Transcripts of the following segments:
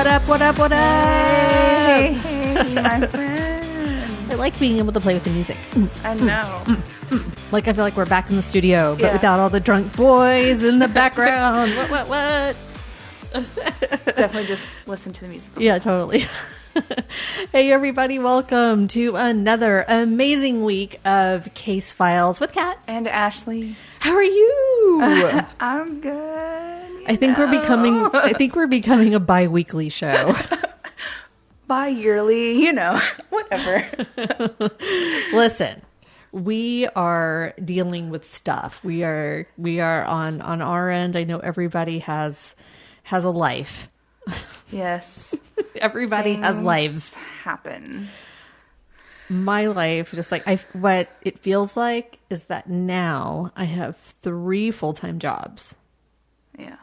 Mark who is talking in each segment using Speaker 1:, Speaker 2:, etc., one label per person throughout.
Speaker 1: What up, what up, what up?
Speaker 2: Hey, my friend.
Speaker 1: I like being able to play with the music.
Speaker 2: I know.
Speaker 1: Like I feel like we're back in the studio, but
Speaker 2: Yeah.
Speaker 1: without all the drunk boys in the background. What?
Speaker 2: Definitely just listen to the music.
Speaker 1: Yeah, totally. Hey, everybody. Welcome to another amazing week of Case Files with Kat.
Speaker 2: And Ashley.
Speaker 1: How are you?
Speaker 2: I'm good.
Speaker 1: I think we're becoming a bi-weekly show.
Speaker 2: Bi-yearly, whatever.
Speaker 1: Listen, we are dealing with stuff. We are on our end. I know everybody has a life.
Speaker 2: Yes.
Speaker 1: Everybody has lives.
Speaker 2: Happen.
Speaker 1: My life, just like what it feels like is that now I have 3 full-time jobs.
Speaker 2: Yeah.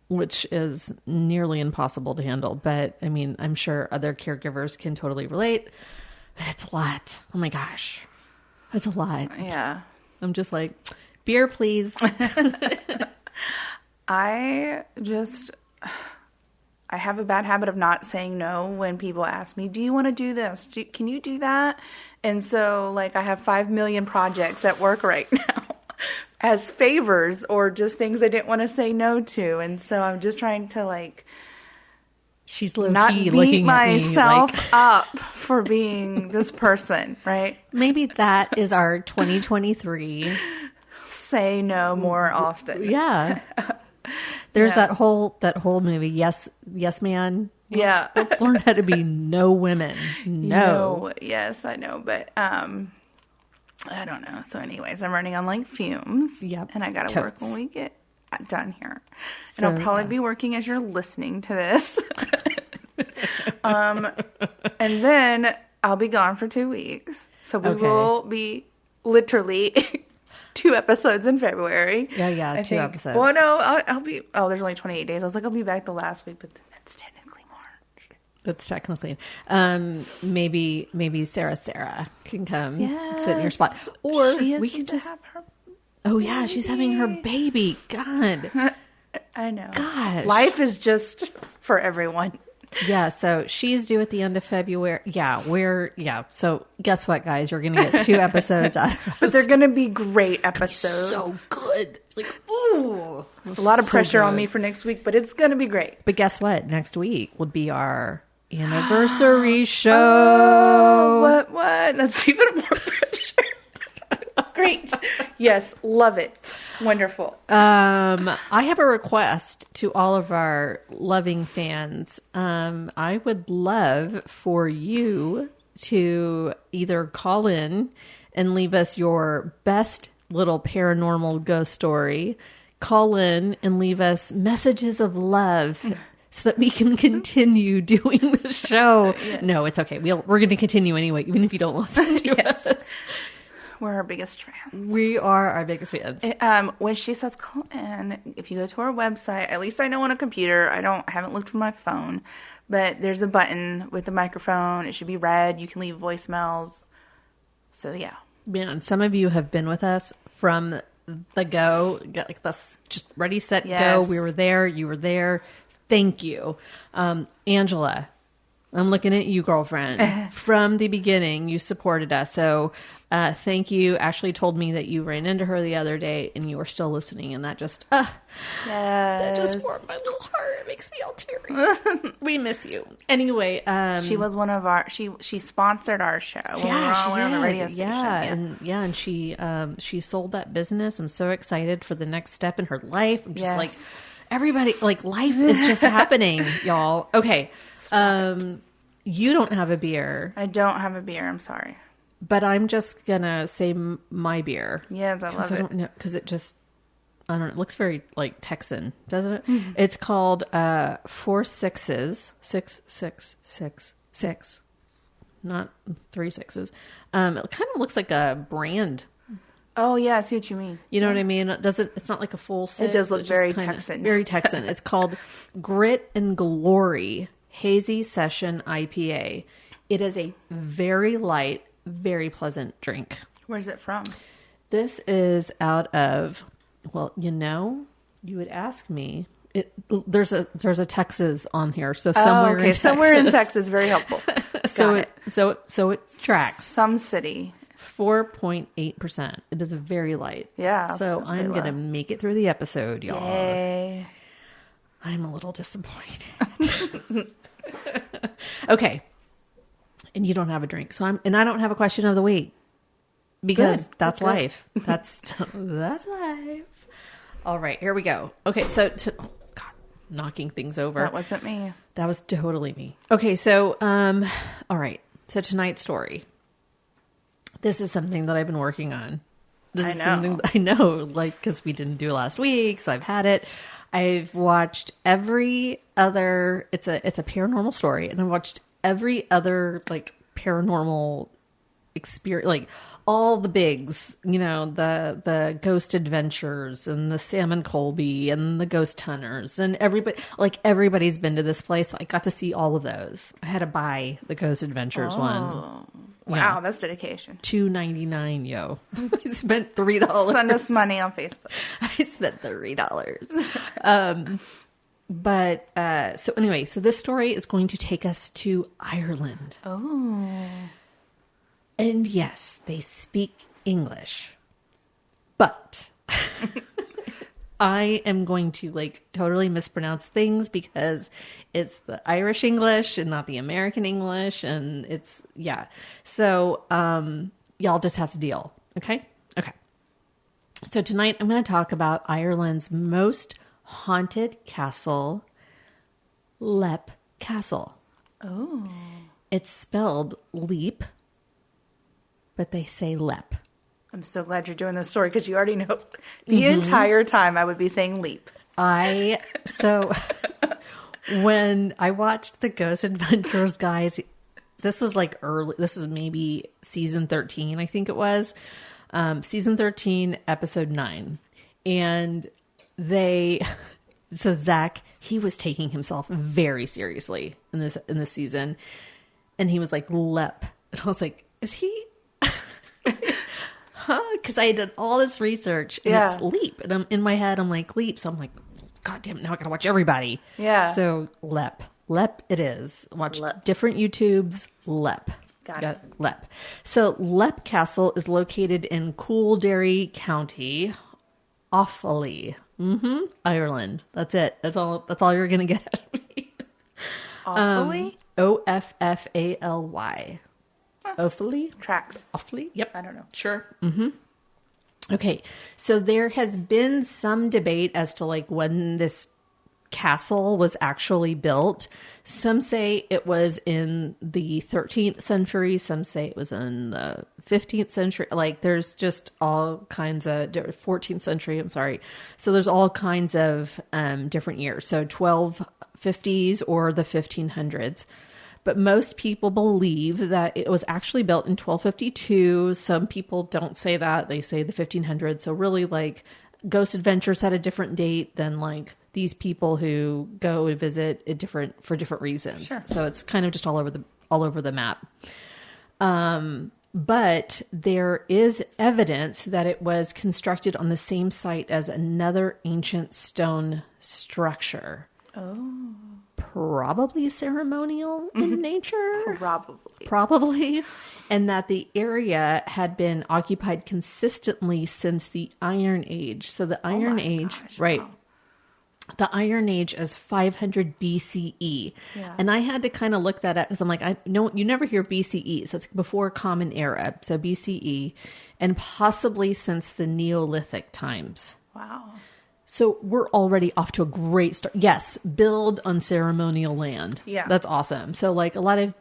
Speaker 1: Which is nearly impossible to handle. But I mean, I'm sure other caregivers can totally relate. It's a lot. Oh my gosh. It's a lot.
Speaker 2: Yeah.
Speaker 1: I'm just like, beer, please.
Speaker 2: I have a bad habit of not saying no when people ask me, do you want to do this? Can you do that? And so, I have 5 million projects at work right now as favors or just things I didn't want to say no to. And so I'm just trying to,
Speaker 1: She's
Speaker 2: not
Speaker 1: low-key
Speaker 2: beat
Speaker 1: looking at me
Speaker 2: myself up for being this person, right?
Speaker 1: Maybe that is our 2023.
Speaker 2: Say no more often.
Speaker 1: Yeah. There's that whole movie, Yes Man.
Speaker 2: Yeah.
Speaker 1: Let's learn how to be no women. No.
Speaker 2: Yes, I know. But I don't know. So anyways, I'm running on fumes.
Speaker 1: Yep.
Speaker 2: And I got to work when we get done here.
Speaker 1: So,
Speaker 2: and I'll probably be working as you're listening to this. And then I'll be gone for 2 weeks. So we will be literally 2 episodes in February.
Speaker 1: Yeah,
Speaker 2: I
Speaker 1: 2
Speaker 2: think.
Speaker 1: episodes.
Speaker 2: Well, no, I'll be, there's only 28 days. I was like, I'll be back the last week, but that's technically March.
Speaker 1: That's technically. Maybe Sarah can come sit in your spot. Or we can just
Speaker 2: have her.
Speaker 1: Oh yeah, she's having her baby. God.
Speaker 2: I know.
Speaker 1: Gosh.
Speaker 2: Life is just for everyone.
Speaker 1: Yeah, so she's due at the end of February. So guess what, guys? You're going to get 2 episodes out of us.
Speaker 2: But they're going to be great episodes.
Speaker 1: So good. Ooh.
Speaker 2: It's a lot of pressure on me for next week, but it's going to be great.
Speaker 1: But guess what? Next week would be our anniversary show.
Speaker 2: Oh, what? That's even more pressure. Great. Yes, love it. Wonderful.
Speaker 1: I have a request to all of our loving fans. I would love for you to either call in and leave us your best little paranormal ghost story. Call in and leave us messages of love so that we can continue doing the show. Yeah. No, it's okay. We're going to continue anyway, even if you don't listen to us.
Speaker 2: We're our biggest fans.
Speaker 1: We are our biggest fans.
Speaker 2: When she says call in, if you go to our website, at least I know on a computer, I haven't looked for my phone, but there's a button with the microphone. It should be red. You can leave voicemails. So yeah.
Speaker 1: Man, some of you have been with us from the go. That's just ready, set, go. We were there. You were there. Thank you. Angela, I'm looking at you, girlfriend. From the beginning, you supported us. So thank you. Ashley told me that you ran into her the other day and you were still listening. And that just, that just warmed my little heart. It makes me all teary. We miss you. Anyway.
Speaker 2: She was one of our, she sponsored our show. When
Speaker 1: Yeah,
Speaker 2: we were on the radio
Speaker 1: station.
Speaker 2: station.
Speaker 1: And she sold that business. I'm so excited for the next step in her life. I'm just like, everybody, life is just happening, y'all. Okay. You don't have a beer.
Speaker 2: I don't have a beer. I'm sorry.
Speaker 1: But I'm just going to say my beer.
Speaker 2: Yes, I love it.
Speaker 1: Because it just, I don't know, it looks very Texan, doesn't it? Mm-hmm. It's called 4 6s, 6, 6, 6, 6, not 3 6s. It kind of looks like a brand.
Speaker 2: Oh, yeah, I see what you mean.
Speaker 1: You know what I mean? It's not like a full 6.
Speaker 2: It does look very Texan.
Speaker 1: Very Texan. It's called Grit and Glory Hazy Session IPA. It is a very light, very pleasant drink.
Speaker 2: Where's it from?
Speaker 1: This is out of, well, you would ask me there's a Texas on here, so somewhere in Texas.
Speaker 2: Somewhere in Texas, very helpful.
Speaker 1: So it tracks
Speaker 2: some city.
Speaker 1: 4.8%. It is very light.
Speaker 2: Yeah.
Speaker 1: So I'm gonna make it through the episode, y'all.
Speaker 2: Yay.
Speaker 1: I'm a little disappointed. Okay. And you don't have a drink, so I don't have a question of the week because that's life. That's life. All right, here we go. Okay, so God, knocking things over.
Speaker 2: That wasn't me.
Speaker 1: That was totally me. Okay, so all right. So tonight's story. This is something that I've been working on. This is something that I know, like, because we didn't do last week, so I've had it. I've watched every other. It's a paranormal story, and I've watched every other like paranormal experience, like all the bigs, you know, the Ghost Adventures and the Salmon Colby and the Ghost Hunters and everybody's been to this place. I got to see all of those. I had to buy the Ghost Adventures one.
Speaker 2: Wow,
Speaker 1: yeah.
Speaker 2: That's dedication.
Speaker 1: $2.99, yo. I spent $3.
Speaker 2: Send us money on Facebook.
Speaker 1: I spent $3. But so anyway, so this story is going to take us to Ireland.
Speaker 2: Oh.
Speaker 1: And yes, they speak English. But I am going to like totally mispronounce things because it's the Irish English and not the American English. And it's, yeah. So y'all just have to deal. Okay? Okay. So tonight I'm going to talk about Ireland's most haunted castle, Leap Castle.
Speaker 2: Oh.
Speaker 1: It's spelled Leap, but they say Leap.
Speaker 2: I'm so glad you're doing this story because you already know the entire time I would be saying Leap.
Speaker 1: So when I watched the Ghost Adventures, guys, this was like early, this is maybe season 13, I think it was. Season 13, episode 9. And so Zach, he was taking himself very seriously in this season. And he was like, Leap. And I was like, is he? Huh? Because I had done all this research and it's Leap. And I'm in my head, I'm like, Leap. So I'm like, God damn it, now I gotta watch everybody.
Speaker 2: Yeah.
Speaker 1: So Leap it is. Watch different YouTubes. Leap.
Speaker 2: Got it.
Speaker 1: Leap. So Leap Castle is located in Coolderry County, Offaly. Ireland. That's it. That's all you're gonna get out of me.
Speaker 2: Offaly?
Speaker 1: Offally. Offaly?
Speaker 2: Tracks.
Speaker 1: Offaly? Yep.
Speaker 2: I don't know.
Speaker 1: Sure. Okay. So there has been some debate as to like when this castle was actually built. Some say it was in the 13th century. Some say it was in the 15th century. Like there's just all kinds of 14th century. I'm sorry. So there's all kinds of different years. So 1250s or the 1500s. But most people believe that it was actually built in 1252. Some people don't say that. They say the 1500s. So really like Ghost Adventures had a different date than like these people who go and visit for different reasons. Sure. So it's kind of just all over the map. But there is evidence that it was constructed on the same site as another ancient stone structure.
Speaker 2: Oh.
Speaker 1: Probably ceremonial in nature.
Speaker 2: Probably.
Speaker 1: And that the area had been occupied consistently since the Iron Age. So the Iron Age, right. Wow. The Iron Age is 500 BCE. Yeah. And I had to kind of look that up because I'm like, you never hear BCE. So it's before Common Era. So BCE. And possibly since the Neolithic times.
Speaker 2: Wow.
Speaker 1: So we're already off to a great start. Yes, build on ceremonial land. Yeah, that's awesome. So like a lot of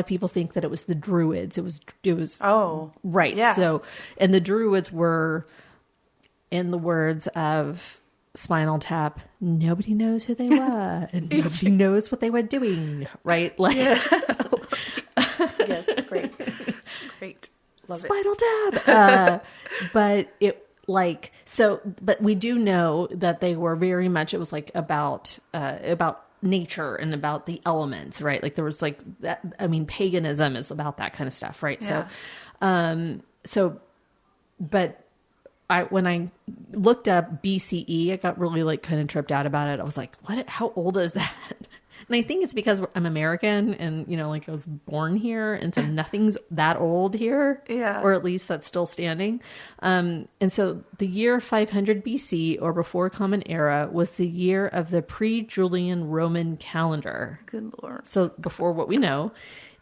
Speaker 1: people think that it was the Druids. It was. Oh, right. Yeah. So, and the Druids were, in the words of Spinal Tap, nobody knows who they were and nobody knows what they were doing. Right? Like,
Speaker 2: yes, great, love
Speaker 1: Spinal Tap. But it. Like, so, but we do know that they were very much, it was like about nature and about the elements, right? Like there was like that, I mean, paganism is about that kind of stuff, right? Yeah. But when I looked up BCE, I got really like kind of tripped out about it. I was like, what? How old is that? And I think it's because I'm American and, you know, like I was born here. And so nothing's that old here.
Speaker 2: Yeah.
Speaker 1: Or at least that's still standing. And so the year 500 BC or before Common Era was the year of the pre-Julian Roman calendar.
Speaker 2: Good Lord.
Speaker 1: So before what we know.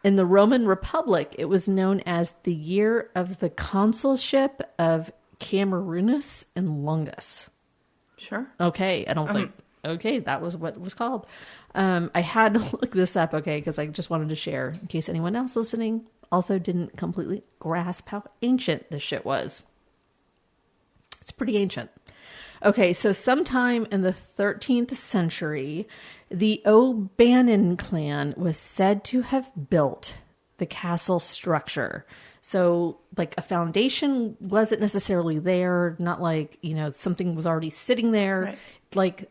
Speaker 1: In the Roman Republic, it was known as the year of the consulship of Camerunus and Longus.
Speaker 2: Sure.
Speaker 1: Okay. And I was like, okay, that was what it was called. I had to look this up, okay, because I just wanted to share in case anyone else listening also didn't completely grasp how ancient this shit was. It's pretty ancient. Okay, so sometime in the 13th century, the O'Bannon clan was said to have built the castle structure. So, like, a foundation wasn't necessarily there, not like, you know, something was already sitting there.
Speaker 2: Right.
Speaker 1: Like,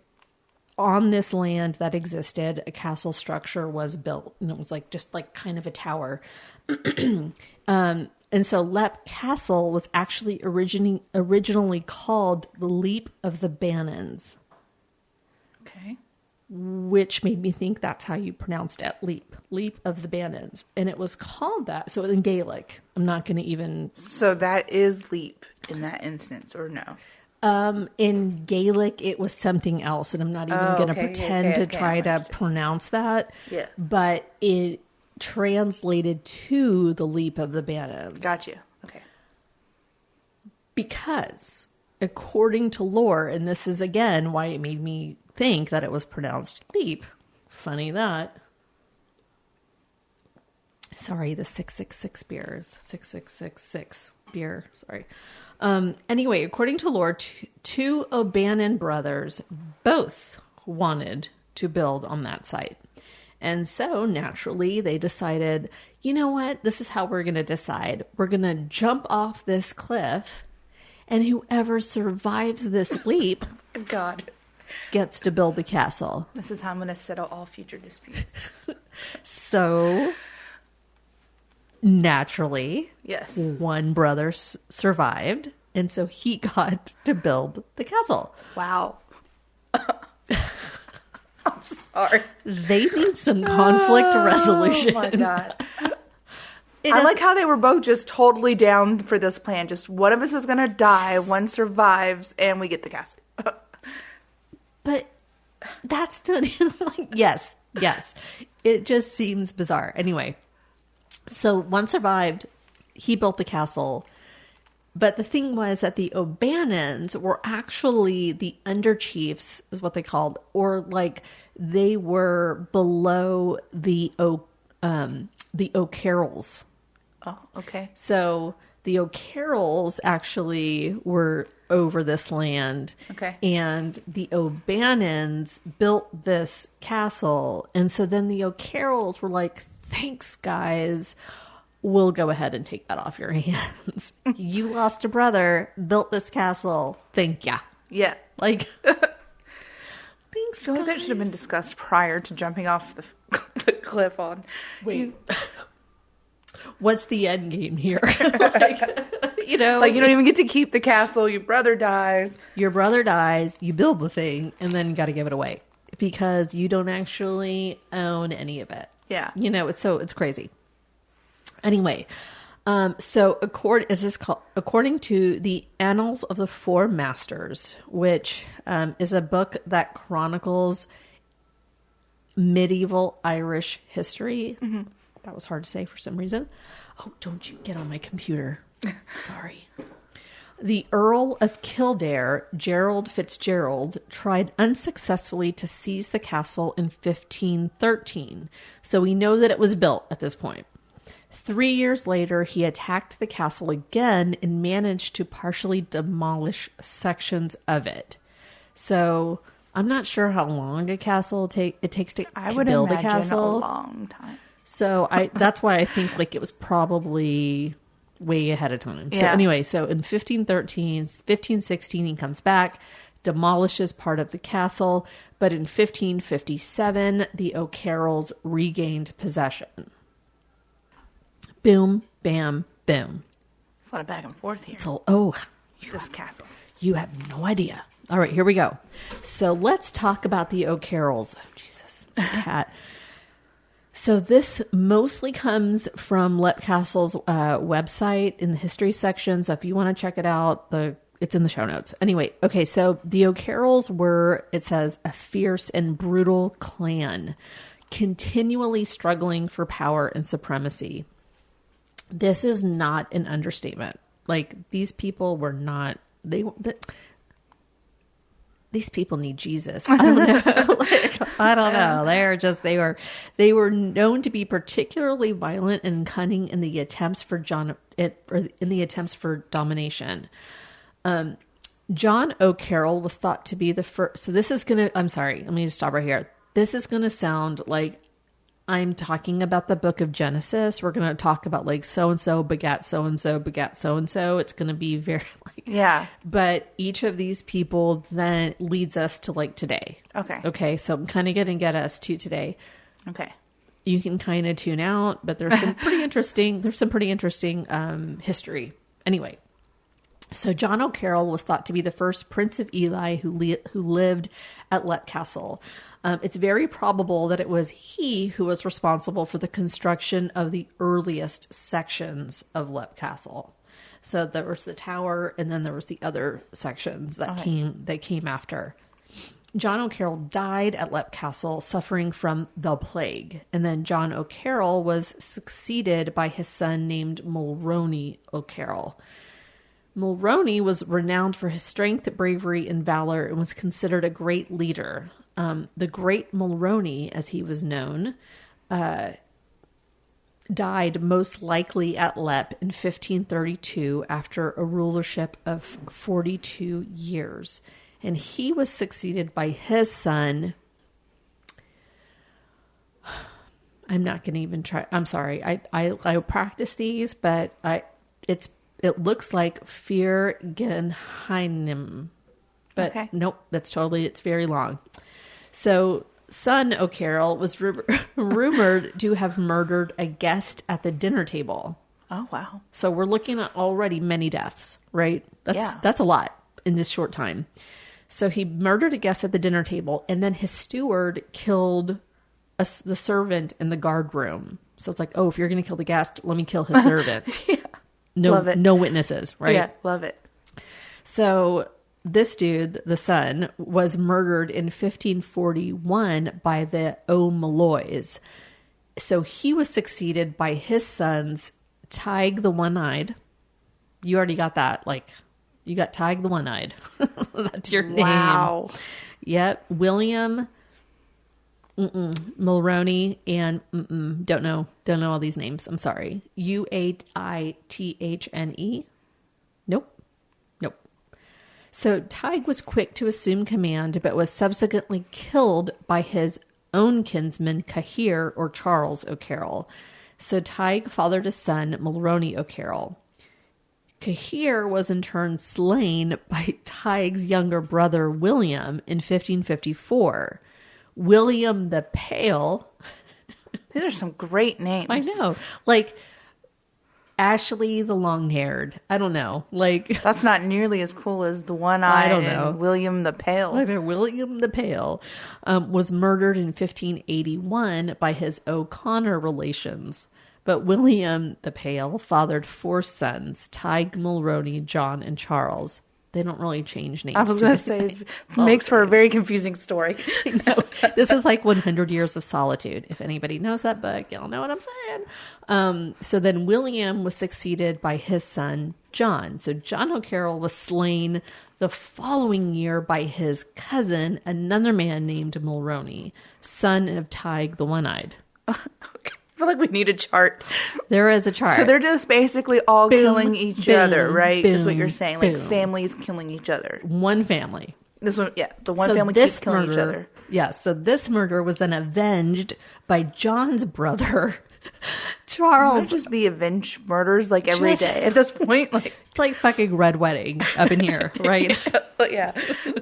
Speaker 1: on this land that existed, a castle structure was built. And it was like, just like kind of a tower. And so Leap Castle was actually originally called the Leap of the Bannons.
Speaker 2: Okay.
Speaker 1: Which made me think that's how you pronounced it. Leap of the Bannons. And it was called that. So in Gaelic, I'm not going to even...
Speaker 2: So that is leap in that instance, or no?
Speaker 1: In Gaelic, it was something else. And I'm not even going to pretend to try to pronounce that.
Speaker 2: Yeah.
Speaker 1: But it translated to the Leap of the Bannons.
Speaker 2: Got you. Okay.
Speaker 1: Because according to lore, and this is again why it made me think that it was pronounced leap. Funny that. Sorry, the 666 beers. 6666 beer. Sorry. Anyway, according to lore, two O'Bannon brothers both wanted to build on that site. And so naturally they decided, you know what? This is how we're going to decide. We're going to jump off this cliff, and whoever survives this leap
Speaker 2: God
Speaker 1: gets to build the castle.
Speaker 2: This is how I'm going to settle all future disputes.
Speaker 1: So naturally,
Speaker 2: yes,
Speaker 1: one brother survived, and so he got to build the castle.
Speaker 2: Wow. I'm sorry.
Speaker 1: They need some conflict resolution.
Speaker 2: Oh my God. I like how they were both just totally down for this plan. Just one of us is going to die, one survives, and we get the castle.
Speaker 1: But that's done. Like, yes. It just seems bizarre. Anyway, so one survived. He built the castle. But the thing was that the O'Bannons were actually the underchiefs, is what they called, or like they were below the O'Carrolls.
Speaker 2: Oh, okay.
Speaker 1: So the O'Carrolls actually were over this land.
Speaker 2: Okay.
Speaker 1: And the O'Bannons built this castle. And so then the O'Carrolls were like, thanks, guys. We'll go ahead and take that off your hands. You lost a brother, built this castle. Thank ya.
Speaker 2: Yeah.
Speaker 1: Like, thanks,
Speaker 2: So
Speaker 1: guys.
Speaker 2: that should have been discussed prior to jumping off the cliff on.
Speaker 1: Wait. What's the end game here? Like, you know,
Speaker 2: like you don't even get to keep the castle. Your brother dies.
Speaker 1: Your brother dies, you build the thing, and then got to give it away because you don't actually own any of it.
Speaker 2: Yeah.
Speaker 1: You know, it's crazy. Anyway, so according to the Annals of the Four Masters, which is a book that chronicles medieval Irish history. Mm-hmm. That was hard to say for some reason. Oh, don't you get on my computer. Sorry. The Earl of Kildare, Gerald Fitzgerald, tried unsuccessfully to seize the castle in 1513. So we know that it was built at this point. 3 years later, he attacked the castle again and managed to partially demolish sections of it. So I'm not sure how long a castle it takes to build a castle.
Speaker 2: A long time.
Speaker 1: So that's why I think like it was probably way ahead of time.
Speaker 2: Yeah.
Speaker 1: So anyway, so in 1516, he comes back, demolishes part of the castle, but in 1557, the O'Carrolls regained possession. Boom, bam, boom.
Speaker 2: It's a lot of back and forth here. this castle.
Speaker 1: You have no idea. All right, here we go. So let's talk about the O'Carrolls. Oh, Jesus, this cat. So this mostly comes from Lep Castle's website in the history section. So if you want to check it out, it's in the show notes. Anyway, okay, so the O'Carrolls were, it says, a fierce and brutal clan, continually struggling for power and supremacy. This is not an understatement. Like, these people were not, these people need Jesus. I don't know. I don't know. They were known to be particularly violent and cunning in the attempts for domination. John O'Carroll was thought to be the first. So this is I'm sorry. Let me just stop right here. This is going to sound like I'm talking about the book of Genesis. We're going to talk about like so-and-so begat so-and-so begat so-and-so. It's going to be very like,
Speaker 2: yeah.
Speaker 1: But each of these people then leads us to like today.
Speaker 2: Okay.
Speaker 1: Okay. So I'm kind of going to get us to today.
Speaker 2: Okay.
Speaker 1: You can kind of tune out, but there's some pretty interesting, history. Anyway. So John O'Carroll was thought to be the first Prince of Ely who lived at Lep Castle. It's very probable that it was he who was responsible for the construction of the earliest sections of Lep Castle. So there was the tower, and then there was the other sections that came after. John O'Carroll died at Lep Castle suffering from the plague, and then John O'Carroll was succeeded by his son named Mulroney O'Carroll. Mulroney was renowned for his strength, bravery, and valor, and was considered a great leader. The Great Mulroney, as he was known, died most likely at Lep in 1532 after a rulership of 42 years. And he was succeeded by his son. I'm not going to even try. I'm sorry. I practice these, but it looks like Fiergenheim. But okay. Nope, it's very long. So, son O'Carroll was rumored to have murdered a guest at the dinner table.
Speaker 2: Oh, wow.
Speaker 1: So we're looking at already many deaths, right? That's a lot in this short time. So he murdered a guest at the dinner table, and then his steward killed the servant in the guard room. So it's like, oh, if you're going to kill the guest, let me kill his servant.
Speaker 2: Yeah. Love it.
Speaker 1: No witnesses, right?
Speaker 2: Yeah, love it.
Speaker 1: So this dude, the son, was murdered in 1541 by the O'Malloys. So he was succeeded by his sons, Tig the One-Eyed. You already got that. Like, you got Tig the One-Eyed. That's your name.
Speaker 2: Wow.
Speaker 1: Yep. William Mulroney and don't know all these names. I'm sorry. Uaithne. Nope. So Tig was quick to assume command, but was subsequently killed by his own kinsman, Cahir or Charles O'Carroll. So Tig fathered a son, Mulroney O'Carroll. Cahir was in turn slain by Tig's younger brother, William, in 1554. William the Pale.
Speaker 2: These are some great names.
Speaker 1: I know. Like Ashley the Long-Haired. I don't know. Like,
Speaker 2: that's not nearly as cool as the One-Eyed.
Speaker 1: I don't know.
Speaker 2: And William the Pale.
Speaker 1: William the Pale was murdered in 1581 by his O'Connor relations. But William the Pale fathered 4 sons, Tig, Mulroney, John, and Charles. They don't really change names.
Speaker 2: I was going to say, it makes for a very confusing story.
Speaker 1: No, this is like 100 Years of Solitude. If anybody knows that book, you'll know what I'm saying. So then William was succeeded by his son, John. So John O'Carroll was slain the following year by his cousin, another man named Mulroney, son of Tig the One-Eyed.
Speaker 2: Okay. I feel like we need a chart.
Speaker 1: There is a chart.
Speaker 2: So they're just basically all killing each other, right? Is what you're saying. Like
Speaker 1: boom.
Speaker 2: Families killing each other.
Speaker 1: One family.
Speaker 2: This one, yeah. The one family keeps killing each other.
Speaker 1: Yeah. So this murder was then avenged by John's brother, Charles.
Speaker 2: Just be avenge murders like every day at this point. Like
Speaker 1: it's like fucking Red Wedding up in here, right?
Speaker 2: Yeah.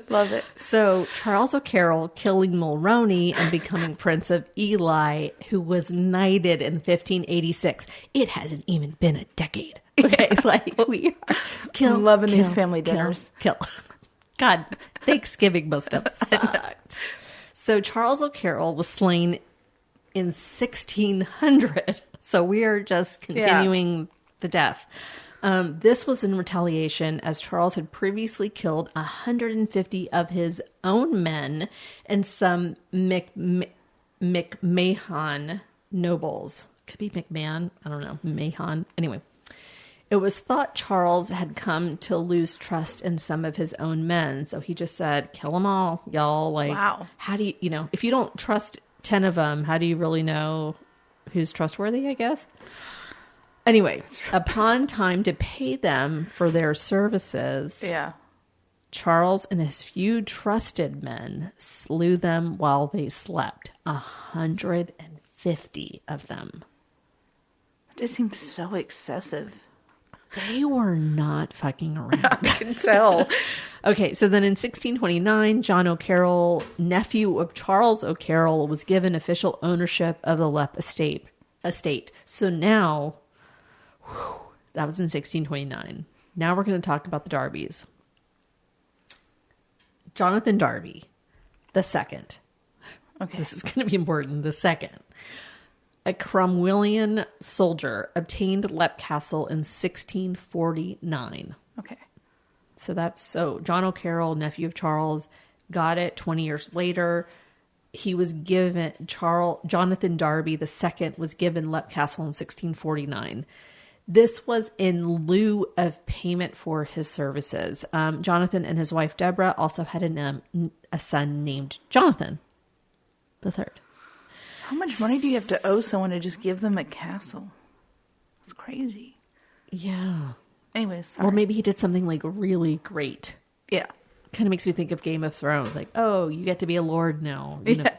Speaker 2: Love it.
Speaker 1: So Charles O'Carroll killing Mulroney and becoming Prince of Ely, who was knighted in 1586. It hasn't even been a decade. Okay, like we are
Speaker 2: I'm loving these family dinners.
Speaker 1: Kill. God, Thanksgiving must have sucked. So Charles O'Carroll was slain in 1600. So we are just continuing the death. This was in retaliation as Charles had previously killed 150 of his own men and some McMahon nobles. Could be McMahon. I don't know. Mahon. Anyway. It was thought Charles had come to lose trust in some of his own men. So he just said, kill them all, y'all. Like,
Speaker 2: wow.
Speaker 1: How do you, if you don't trust 10 of them, how do you really know who's trustworthy, I guess? Anyway, upon time to pay them for their services, Charles and his few trusted men slew them while they slept. 150 of them.
Speaker 2: It just seems so excessive.
Speaker 1: They were not fucking around.
Speaker 2: I can tell.
Speaker 1: Okay, so then in 1629, John O'Carroll, nephew of Charles O'Carroll, was given official ownership of the Lepp estate. So now, that was in 1629. Now we're going to talk about the Darbys. Jonathan Darby, the second. Okay. This is going to be important. The second. A Cromwellian soldier obtained Lepp Castle in 1649.
Speaker 2: Okay.
Speaker 1: So John O'Carroll, nephew of Charles, got it 20 years later. He was given, Jonathan Darby II was given Lepp Castle in 1649. This was in lieu of payment for his services. Jonathan and his wife Deborah also had a son named Jonathan III.
Speaker 2: How much money do you have to owe someone to just give them a castle? It's crazy.
Speaker 1: Yeah.
Speaker 2: Anyways, sorry.
Speaker 1: Well, maybe he did something like really great.
Speaker 2: Yeah.
Speaker 1: Kind of makes me think of Game of Thrones. Like, oh, you get to be a lord now.
Speaker 2: Yeah.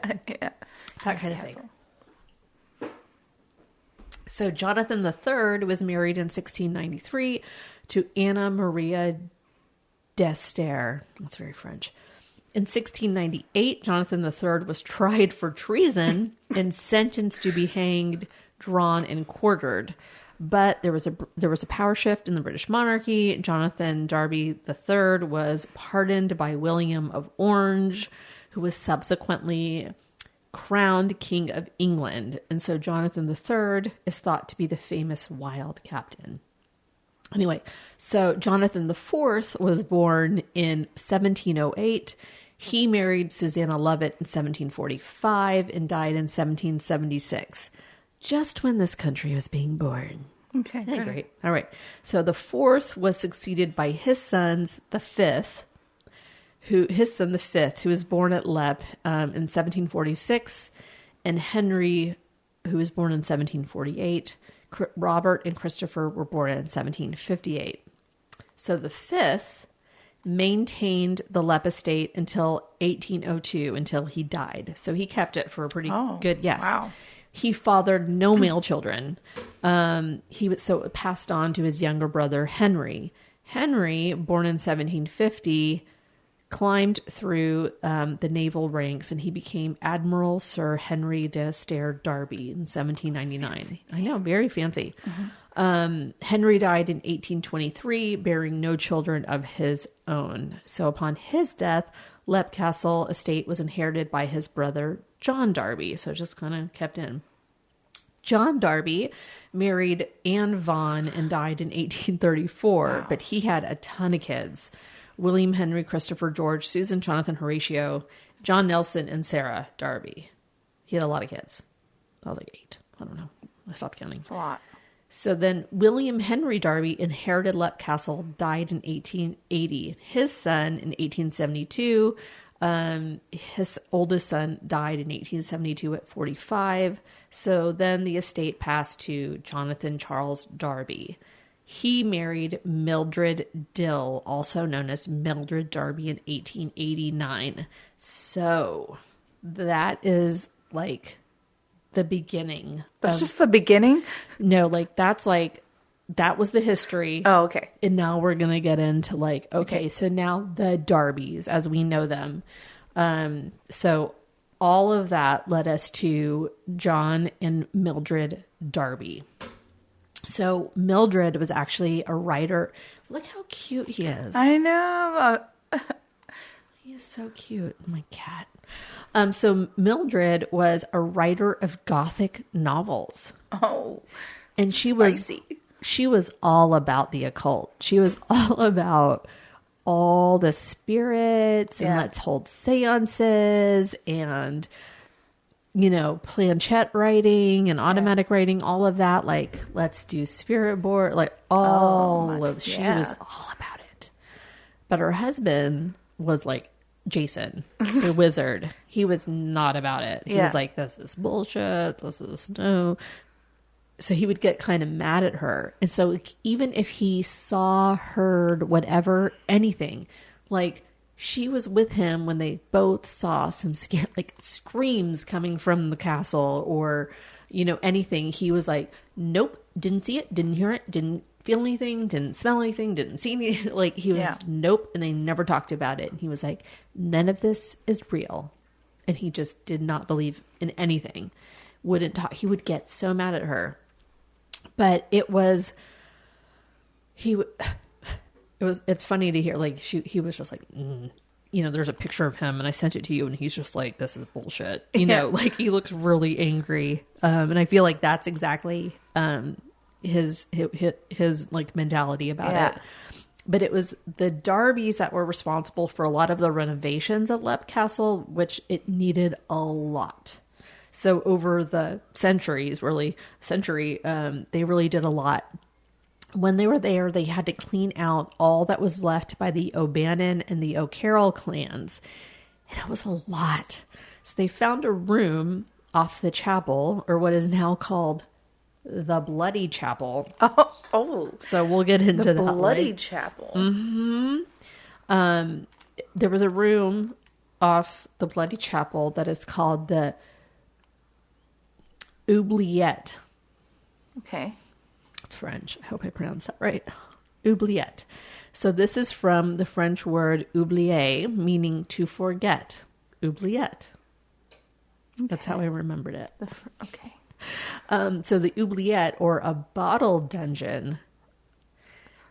Speaker 1: That kind of thing. So Jonathan III was married in 1693 to Anna Maria d'Ester. That's very French. In 1698, Jonathan III was tried for treason and sentenced to be hanged, drawn, and quartered. But there was a power shift in the British monarchy. Jonathan Darby III was pardoned by William of Orange, who was subsequently crowned King of England. And so Jonathan III is thought to be the famous wild captain. Anyway, so Jonathan IV was born in 1708. He married Susanna Lovett in 1745 and died in 1776, just when this country was being born.
Speaker 2: Okay,
Speaker 1: great. All right. So the fourth was succeeded by his sons, the fifth, who was born at Lepp in 1746, and Henry, who was born in 1748. Robert and Christopher were born in 1758. So the fifth maintained the Lepp estate until 1802, until he died. So he kept it for a pretty good, yes.
Speaker 2: Wow.
Speaker 1: He fathered no male children. It passed on to his younger brother, Henry. Henry, born in 1750, climbed through the naval ranks, and he became Admiral Sir Henry de Stair Darby in 1799. Fancy. I know, very fancy. Mm-hmm. Henry died in 1823, bearing no children of his own. So upon his death, Lepp Castle estate was inherited by his brother, John Darby. So it just kind of kept in. John Darby married Anne Vaughan and died in 1834, but he had a ton of kids. William Henry, Christopher George, Susan, Jonathan, Horatio, John Nelson, and Sarah Darby. He had a lot of kids. I was like 8. I don't know. I stopped counting.
Speaker 2: It's a lot.
Speaker 1: So then William Henry Darby inherited Lepp Castle, died in 1880. His son in 1872, his oldest son died in 1872 at 45. So then the estate passed to Jonathan Charles Darby. He married Mildred Dill, also known as Mildred Darby, in 1889. So that is like the beginning.
Speaker 2: That's just the beginning?
Speaker 1: No, like that was the history.
Speaker 2: Oh, okay.
Speaker 1: And now we're going to get into like, okay, so now the Darbys as we know them. So all of that led us to John and Mildred Darby. So Mildred was actually a writer. Look how cute he is.
Speaker 2: I know.
Speaker 1: He is so cute. My cat. So Mildred was a writer of Gothic novels.
Speaker 2: Oh,
Speaker 1: and she
Speaker 2: spicy.
Speaker 1: She was all about the occult. She was all about all the spirits and let's hold seances and, you know, planchette writing and automatic writing, all of that. Like, let's do spirit board, like she was all about it. But her husband was like Jason, the wizard. He was not about it. He was like, this is bullshit. This is no. So he would get kind of mad at her. And so even if he saw, heard, whatever, anything, like she was with him when they both saw some screams coming from the castle or, you know, anything. He was like, nope, didn't see it, didn't hear it, didn't feel anything, didn't smell anything, didn't see anything. Like he was, nope. And they never talked about it. And he was like, none of this is real. And he just did not believe in anything. Wouldn't talk. He would get so mad at her. But it's funny to hear, like, he was just like, you know, there's a picture of him and I sent it to you and he's just like, this is bullshit. You know, like he looks really angry. And I feel like that's exactly, his like mentality about it. But it was the Darbys that were responsible for a lot of the renovations at Lep Castle, which it needed a lot. So over the century, they really did a lot. When they were there, they had to clean out all that was left by the O'Bannon and the O'Carroll clans. And it was a lot. So they found a room off the chapel, or what is now called the Bloody Chapel.
Speaker 2: Oh.
Speaker 1: So we'll get into that.
Speaker 2: The Bloody Chapel.
Speaker 1: Mm-hmm. There was a room off the Bloody Chapel that is called the Oubliette.
Speaker 2: Okay.
Speaker 1: It's French. I hope I pronounced that right. Oubliette. So this is from the French word oublier, meaning to forget. Oubliette. Okay. That's how I remembered it.
Speaker 2: Okay.
Speaker 1: So the oubliette, or a bottle dungeon,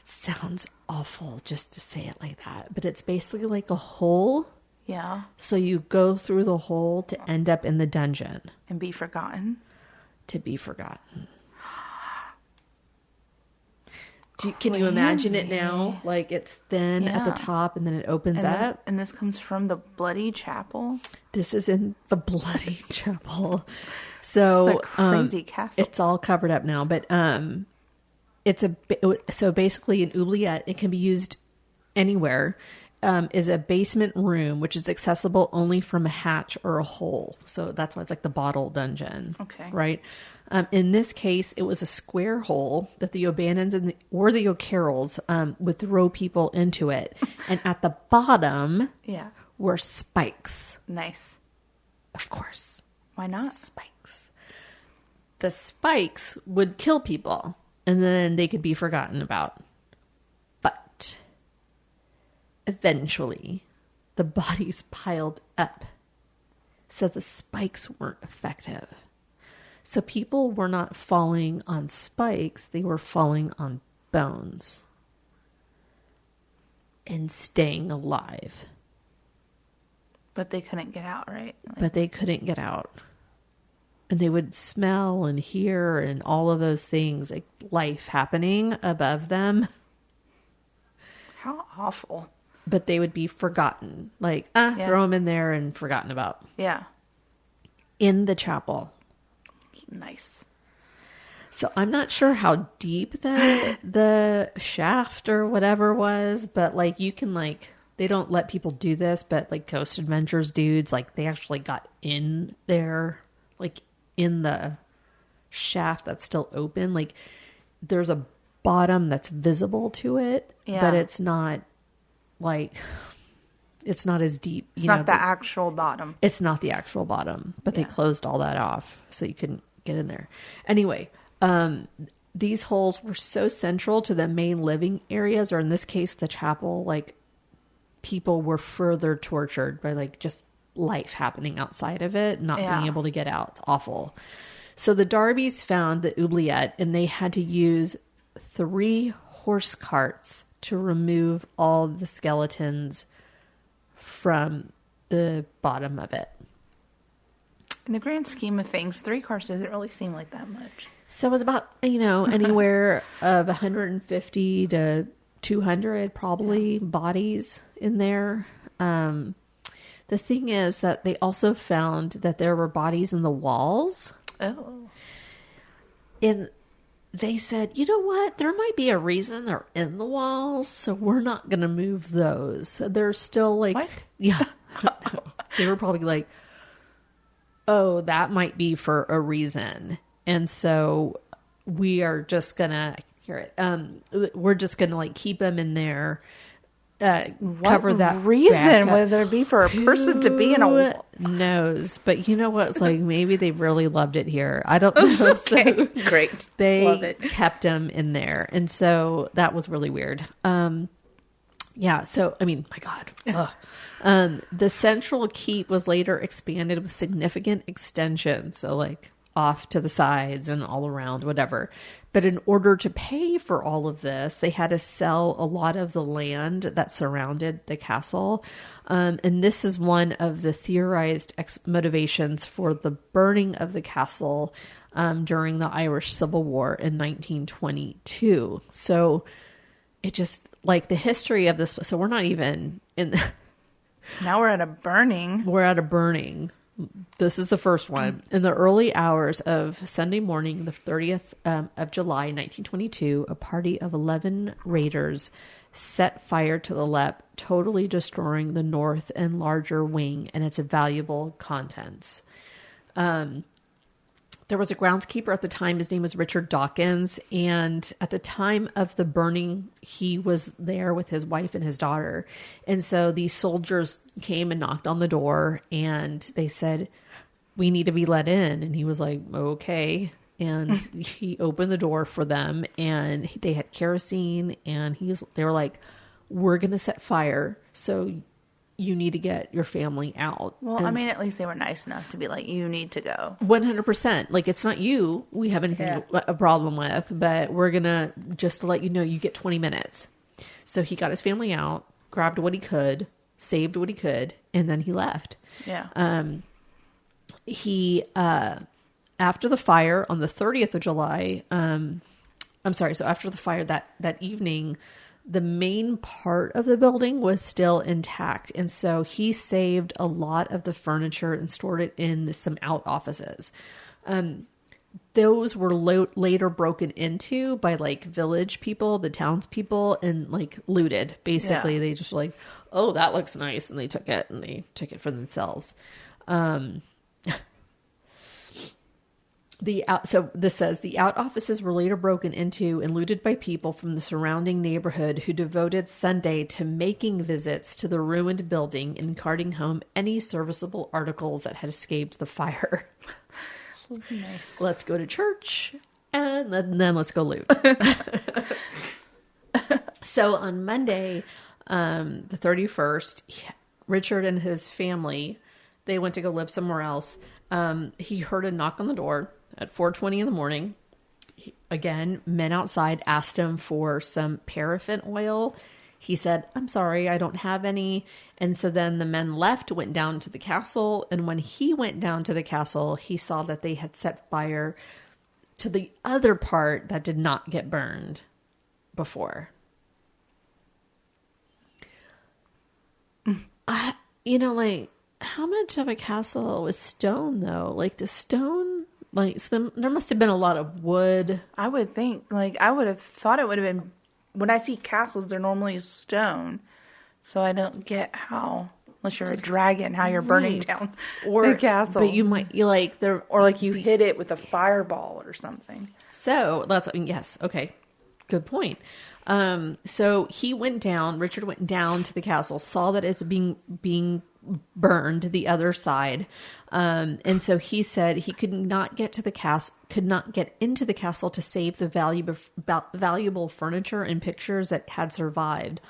Speaker 1: sounds awful just to say it like that, but it's basically like a hole.
Speaker 2: Yeah.
Speaker 1: So you go through the hole to end up in the dungeon.
Speaker 2: And be forgotten.
Speaker 1: To be forgotten. Can you imagine it now? Like it's thin at the top and then it opens up.
Speaker 2: And this comes from the Bloody Chapel? This
Speaker 1: is in the Bloody Chapel. So
Speaker 2: it's a crazy castle.
Speaker 1: It's all covered up now, but so basically an oubliette, it can be used anywhere. Is a basement room which is accessible only from a hatch or a hole. So that's why it's like the bottle dungeon.
Speaker 2: Okay.
Speaker 1: Right? In this case, it was a square hole that the O'Bannons or the O'Carrolls would throw people into it. And at the bottom were spikes.
Speaker 2: Nice.
Speaker 1: Of course.
Speaker 2: Why not?
Speaker 1: Spikes. The spikes would kill people and then they could be forgotten about. But eventually, the bodies piled up, so the spikes weren't effective. So people were not falling on spikes, they were falling on bones and staying alive.
Speaker 2: But they couldn't get out, right?
Speaker 1: But they couldn't get out. And they would smell and hear and all of those things, like life happening above them.
Speaker 2: How awful.
Speaker 1: But they would be forgotten. Like, throw them in there and forgotten about.
Speaker 2: Yeah.
Speaker 1: In the chapel.
Speaker 2: Nice.
Speaker 1: So I'm not sure how deep the shaft or whatever was, but like you can like, they don't let people do this, but like Ghost Adventures dudes, like they actually got in there, like in the shaft that's still open. Like there's a bottom that's visible to it, but it's not like it's not as deep.
Speaker 2: It's not the actual bottom.
Speaker 1: It's not the actual bottom, but they closed all that off so you couldn't get in there. Anyway, these holes were so central to the main living areas, or in this case, the chapel. Like, people were further tortured by like just life happening outside of it, not being able to get out. It's awful. So the Darbys found the oubliette, and they had to use 3 horse carts to remove all the skeletons from the bottom of it.
Speaker 2: In the grand scheme of things, 3 cars doesn't really seem like that much.
Speaker 1: So it was about, anywhere of 150 to 200 probably bodies in there. The thing is that they also found that there were bodies in the walls.
Speaker 2: Oh.
Speaker 1: And they said, you know what? There might be a reason they're in the walls, so we're not going to move those. So they're still like...
Speaker 2: What?
Speaker 1: Yeah. They were probably like, oh, that might be for a reason. And so we are just going to... we're just going to like keep them in there. Cover that
Speaker 2: reason would there be for a person to be in a wall?
Speaker 1: Knows, but you know what? It's like maybe they really loved it here. I don't know.
Speaker 2: Okay,
Speaker 1: so
Speaker 2: great.
Speaker 1: They
Speaker 2: Love it.
Speaker 1: kept them in there, and so that was really weird. Yeah. So I mean, my God. The central keep was later expanded with significant extensions. So like off to the sides and all around, whatever. But in order to pay for all of this, they had to sell a lot of the land that surrounded the castle. And this is one of the theorized motivations for the burning of the castle during the Irish Civil War in 1922. So it just, like the history of this, so we're not even in...
Speaker 2: Now we're at a burning.
Speaker 1: We're at a burning. This is the first one. In the early hours of Sunday morning, the 30th of July, 1922, a party of 11 raiders set fire to the LEP, totally destroying the north and larger wing and its valuable contents. There was a groundskeeper at the time. His name was Richard Dawkins. And at the time of the burning, he was there with his wife and his daughter. And so these soldiers came and knocked on the door and they said, we need to be let in. And he was like, okay. And he opened the door for them and they had kerosene and they were like, we're going to set fire. So you need to get your family out.
Speaker 2: Well, and I mean, at least they were nice enough to be like, you need to go.
Speaker 1: 100%. Like, it's not you we have anything a problem with, but we're going to, just to let you know, you get 20 minutes. So he got his family out, grabbed what he could, saved what he could, and then he left.
Speaker 2: Yeah.
Speaker 1: After the fire on the 30th of July, so after the fire that evening, the main part of the building was still intact. And so he saved a lot of the furniture and stored it in some out offices. Those were later broken into by like village people, the townspeople, and like looted. Basically, they just were like, oh, that looks nice. And they took it for themselves. So this says the out offices were later broken into and looted by people from the surrounding neighborhood who devoted Sunday to making visits to the ruined building and carting home any serviceable articles that had escaped the fire.
Speaker 2: Nice.
Speaker 1: Let's go to church and then let's go loot. So on Monday, the 31st, Richard and his family, they went to go live somewhere else. He heard a knock on the door at 4:20 in the morning. Again, men outside asked him for some paraffin oil. He said, I'm sorry, I don't have any. And so then the men left, went down to the castle. And when he went down to the castle, he saw that they had set fire to the other part that did not get burned before. Like, how much of a castle was stone, though? Like, the stone... Like, so there must have been a lot of wood.
Speaker 2: I would think, like, I would have thought it would have been, when I see castles, they're normally stone. So I don't get how, unless you're a dragon, how you're burning down the castle.
Speaker 1: But you
Speaker 2: or like you hit it with a fireball or something.
Speaker 1: So, yes, okay. Good point. So Richard went down to the castle, saw that it's being burned the other side. And so he said he could not get into the castle to save the valuable furniture and pictures that had survived.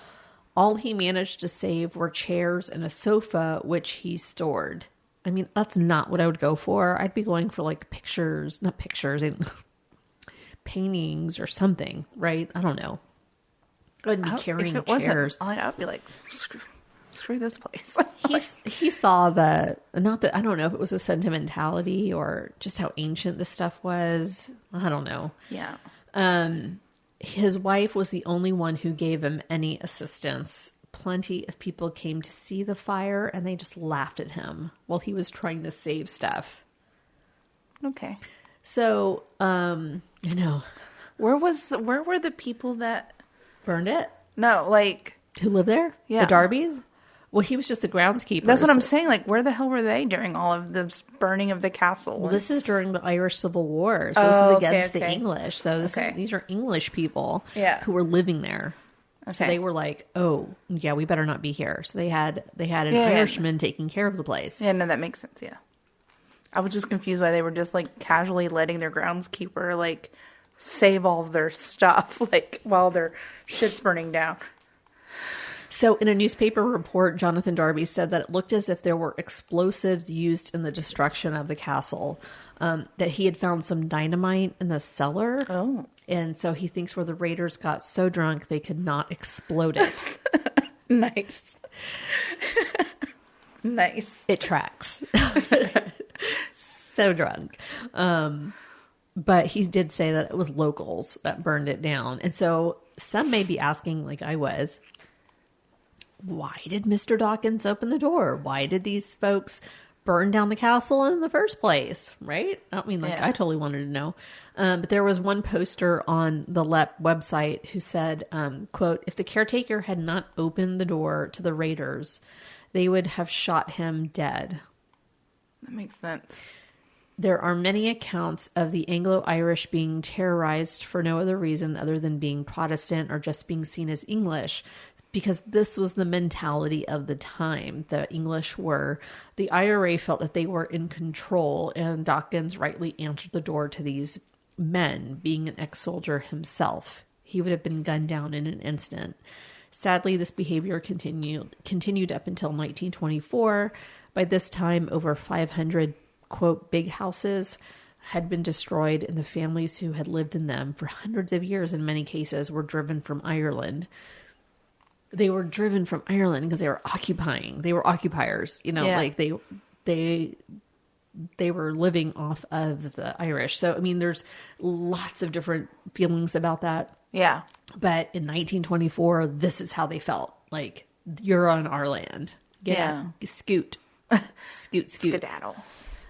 Speaker 1: All he managed to save were chairs and a sofa, which he stored. I mean, that's not what I would go for. I'd be going for like paintings or something, right? I don't know. I wouldn't be carrying chairs.
Speaker 2: I'd be like, screw this place.
Speaker 1: He saw I don't know if it was a sentimentality or just how ancient this stuff was. I don't know.
Speaker 2: Yeah.
Speaker 1: His wife was the only one who gave him any assistance. Plenty of people came to see the fire and they just laughed at him while he was trying to save stuff.
Speaker 2: Okay.
Speaker 1: So, I know.
Speaker 2: Where were the people that
Speaker 1: burned it?
Speaker 2: No, like
Speaker 1: who lived there?
Speaker 2: Yeah.
Speaker 1: The Darbys? Well, he was just the groundskeeper.
Speaker 2: That's what I'm saying. Like, where the hell were they during all of this burning of the castle?
Speaker 1: Well, this is during the Irish Civil War. So this is against the English. So these are English people who were living there. Okay. So they were like, oh, yeah, we better not be here. So they had an Irishman taking care of the place.
Speaker 2: Yeah, no, that makes sense, yeah. I was just confused why they were just, like, casually letting their groundskeeper, like, save all of their stuff, like, while their shit's burning down.
Speaker 1: So in a newspaper report, Jonathan Darby said that it looked as if there were explosives used in the destruction of the castle, that he had found some dynamite in the cellar.
Speaker 2: Oh.
Speaker 1: And so he thinks where the raiders got so drunk, they could not explode it.
Speaker 2: Nice. Nice.
Speaker 1: It tracks. So drunk. But he did say that it was locals that burned it down. And so some may be asking, like I was, why did Mr. Dawkins open the door? Why did these folks burn down the castle in the first place? Right? I mean, I totally wanted to know. But there was one poster on the LEP website who said, quote, if the caretaker had not opened the door to the raiders, they would have shot him dead.
Speaker 2: That makes sense.
Speaker 1: There are many accounts of the Anglo-Irish being terrorized for no other reason other than being Protestant or just being seen as English, because this was the mentality of the time. The English were. The IRA felt that they were in control, and Dawkins rightly answered the door to these men, being an ex-soldier himself. He would have been gunned down in an instant. Sadly, this behavior continued up until 1924. By this time, over 500, quote, big houses had been destroyed, and the families who had lived in them for hundreds of years, in many cases, were driven from Ireland. They were driven from Ireland because they were occupying. They were occupiers, like they were living off of the Irish. So, I mean, there's lots of different feelings about that.
Speaker 2: Yeah.
Speaker 1: But in 1924, this is how they felt. Like, you're on our land. Scoot.
Speaker 2: Skedaddle.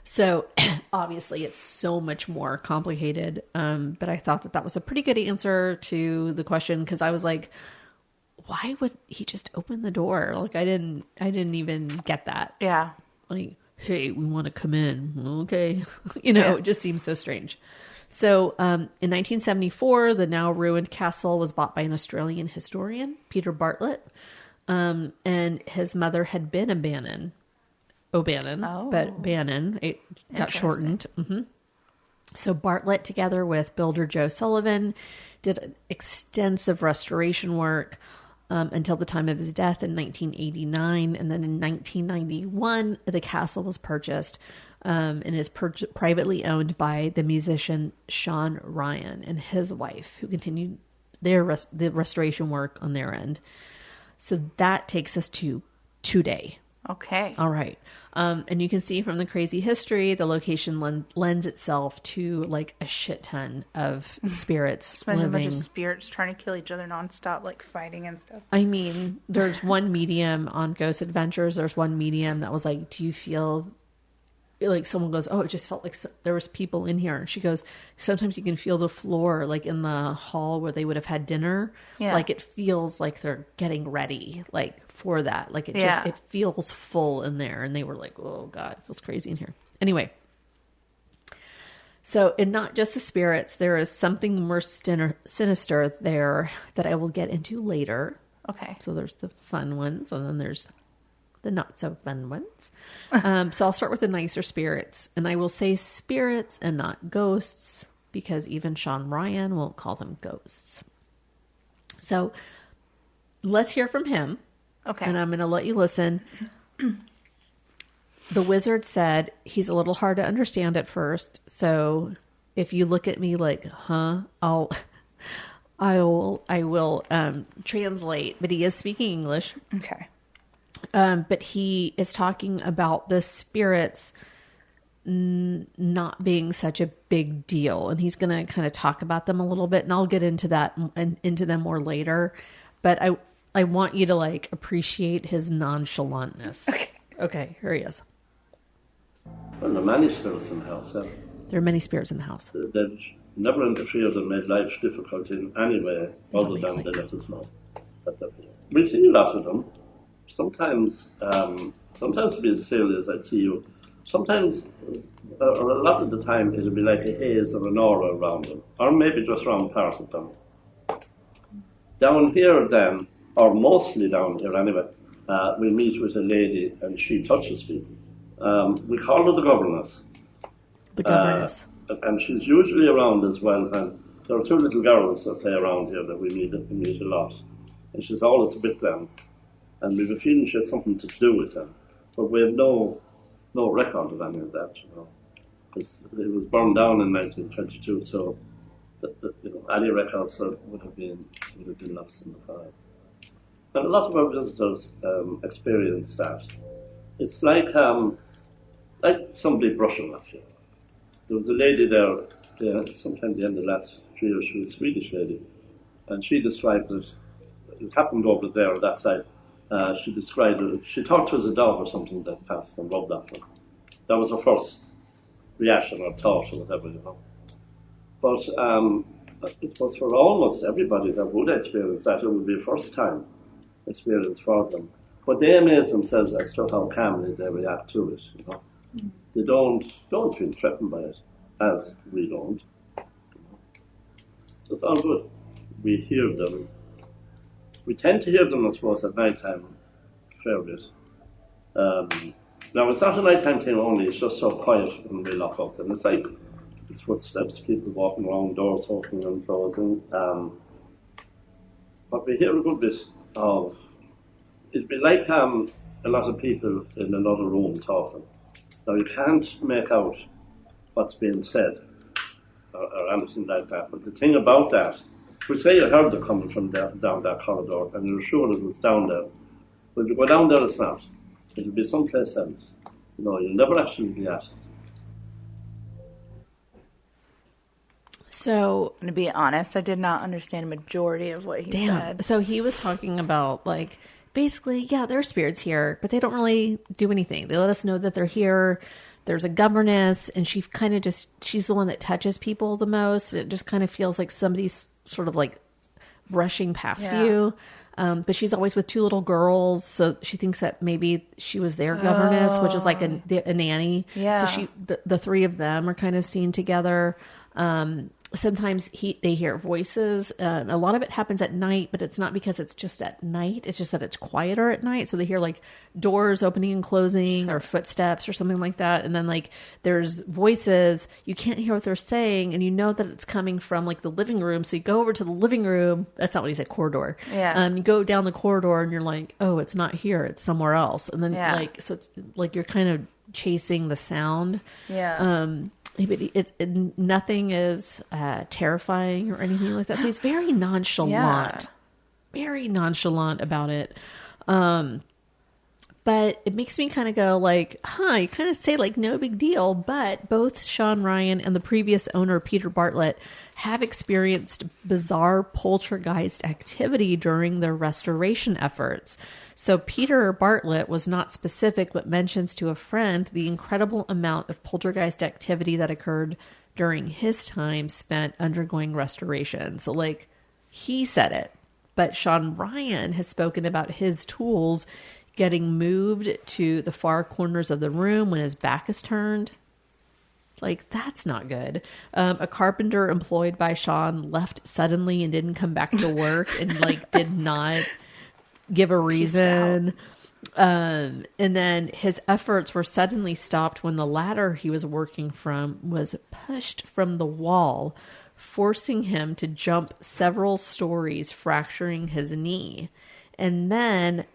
Speaker 1: So obviously it's so much more complicated. But I thought that was a pretty good answer to the question, because I was like, why would he just open the door? Like, I didn't even get that.
Speaker 2: Yeah.
Speaker 1: Like, hey, we want to come in. Okay. It just seems so strange. So, in 1974, the now ruined castle was bought by an Australian historian, Peter Bartlett. And his mother had been O'Bannon, but Bannon, it got shortened. Mm-hmm. So Bartlett, together with builder Joe Sullivan, did extensive restoration work until the time of his death in 1989. And then in 1991, the castle was purchased and is privately owned by the musician Sean Ryan and his wife, who continued the restoration work on their end. So that takes us to today.
Speaker 2: Okay.
Speaker 1: All right. And you can see from the crazy history, the location lends itself to like a shit ton of spirits
Speaker 2: Especially living. A bunch of spirits trying to kill each other nonstop, like fighting and stuff.
Speaker 1: I mean, there's one medium on Ghost Adventures. There's one medium that was like, do you feel like someone goes, oh, it just felt like there was people in here. She goes, sometimes you can feel the floor, like in the hall where they would have had dinner. Yeah. Like it feels like they're getting ready, like for that. Like it feels full in there. And they were like, oh God, it feels crazy in here. Anyway. So, and not just the spirits, there is something more sinister there that I will get into later.
Speaker 2: Okay.
Speaker 1: So there's the fun ones, and then there's the not so fun ones. So I'll start with the nicer spirits, and I will say spirits and not ghosts, because even Sean Ryan won't call them ghosts. So let's hear from him.
Speaker 2: Okay.
Speaker 1: And I'm going to let you listen. The wizard said he's a little hard to understand at first. So if you look at me like, huh, I will translate, but he is speaking English.
Speaker 2: Okay.
Speaker 1: But he is talking about the spirits not being such a big deal. And he's going to kind of talk about them a little bit, and I'll get into that and into them more later. But I want you to like appreciate his nonchalantness. Okay, here he is.
Speaker 3: Well, there are many spirits in the house. Yeah.
Speaker 1: There are many spirits in the house.
Speaker 3: They've never interfered and made life difficult in any way other than they let us know. We see a lot of them. Sometimes being silly as I see you, sometimes, or a lot of the time, it'll be like a haze or an aura around them, or maybe just around parts of them. Down here then, or mostly down here anyway, we meet with a lady and she touches people. We call her the governess.
Speaker 1: The governess.
Speaker 3: And she's usually around as well. And there are two little girls that play around here that we meet a lot. And she's always with them. And we have a feeling she had something to do with them. But we have no record of any of that, you know. It was burned down in 1922, so any records would have been lost in the fire. And a lot of our visitors experience that. It's like somebody brushing at you. There was a lady there sometime at the end of last year. She was a Swedish lady, and she described it. It happened over there on that side. She described it. She thought it was a dog or something that passed and rubbed at her. That was her first reaction or thought or whatever, you know. But it was for almost everybody that would experience that. It would be a first time experience for them. But they amaze themselves as to how calmly they react to it, you know. They don't feel threatened by it, as we don't. So it's all good. We hear them. We tend to hear them, I suppose, at night time a fair bit. Now, it's not a nighttime thing only, it's just so quiet when we lock up. And it's like it's footsteps, people walking around, doors opening and closing. But we hear a good bit of... It'd be like a lot of people in another room talking. Now, you can't make out what's being said or anything like that. But the thing about that, we say you heard it coming from down that corridor and you're sure it was down there. But if you go down there, it's not. It'll be someplace else. No, you'll never actually be at it.
Speaker 1: So,
Speaker 2: to be honest, I did not understand a majority of what he said.
Speaker 1: So he was talking about, like, basically, yeah, there are spirits here, but they don't really do anything. They let us know that they're here. There's a governess, and she kind of she's the one that touches people the most. It just kind of feels like somebody's sort of like brushing past you. But she's always with two little girls, so she thinks that maybe she was their governess, which is like a nanny.
Speaker 2: Yeah.
Speaker 1: So the three of them are kind of seen together. Sometimes they hear voices. A lot of it happens at night, but it's not because it's just at night. It's just that it's quieter at night. So they hear like doors opening and closing or footsteps or something like that. And then like there's voices. You can't hear what they're saying. And you know that it's coming from like the living room. So you go over to the living room. That's not what he said, corridor.
Speaker 2: Yeah.
Speaker 1: You go down the corridor and you're like, oh, it's not here. It's somewhere else. And then so it's like you're kind of chasing the sound.
Speaker 2: Yeah.
Speaker 1: But nothing is terrifying or anything like that. So he's very nonchalant, very nonchalant about it. But it makes me kind of go like, you kind of say like no big deal. But both Sean Ryan and the previous owner, Peter Bartlett, have experienced bizarre poltergeist activity during their restoration efforts. So Peter Bartlett was not specific, but mentions to a friend the incredible amount of poltergeist activity that occurred during his time spent undergoing restoration. So like he said it, but Sean Ryan has spoken about his tools getting moved to the far corners of the room when his back is turned. Like, that's not good. A carpenter employed by Sean left suddenly and didn't come back to work and like did not give a reason. And then his efforts were suddenly stopped when the ladder he was working from was pushed from the wall, forcing him to jump several stories, fracturing his knee. And then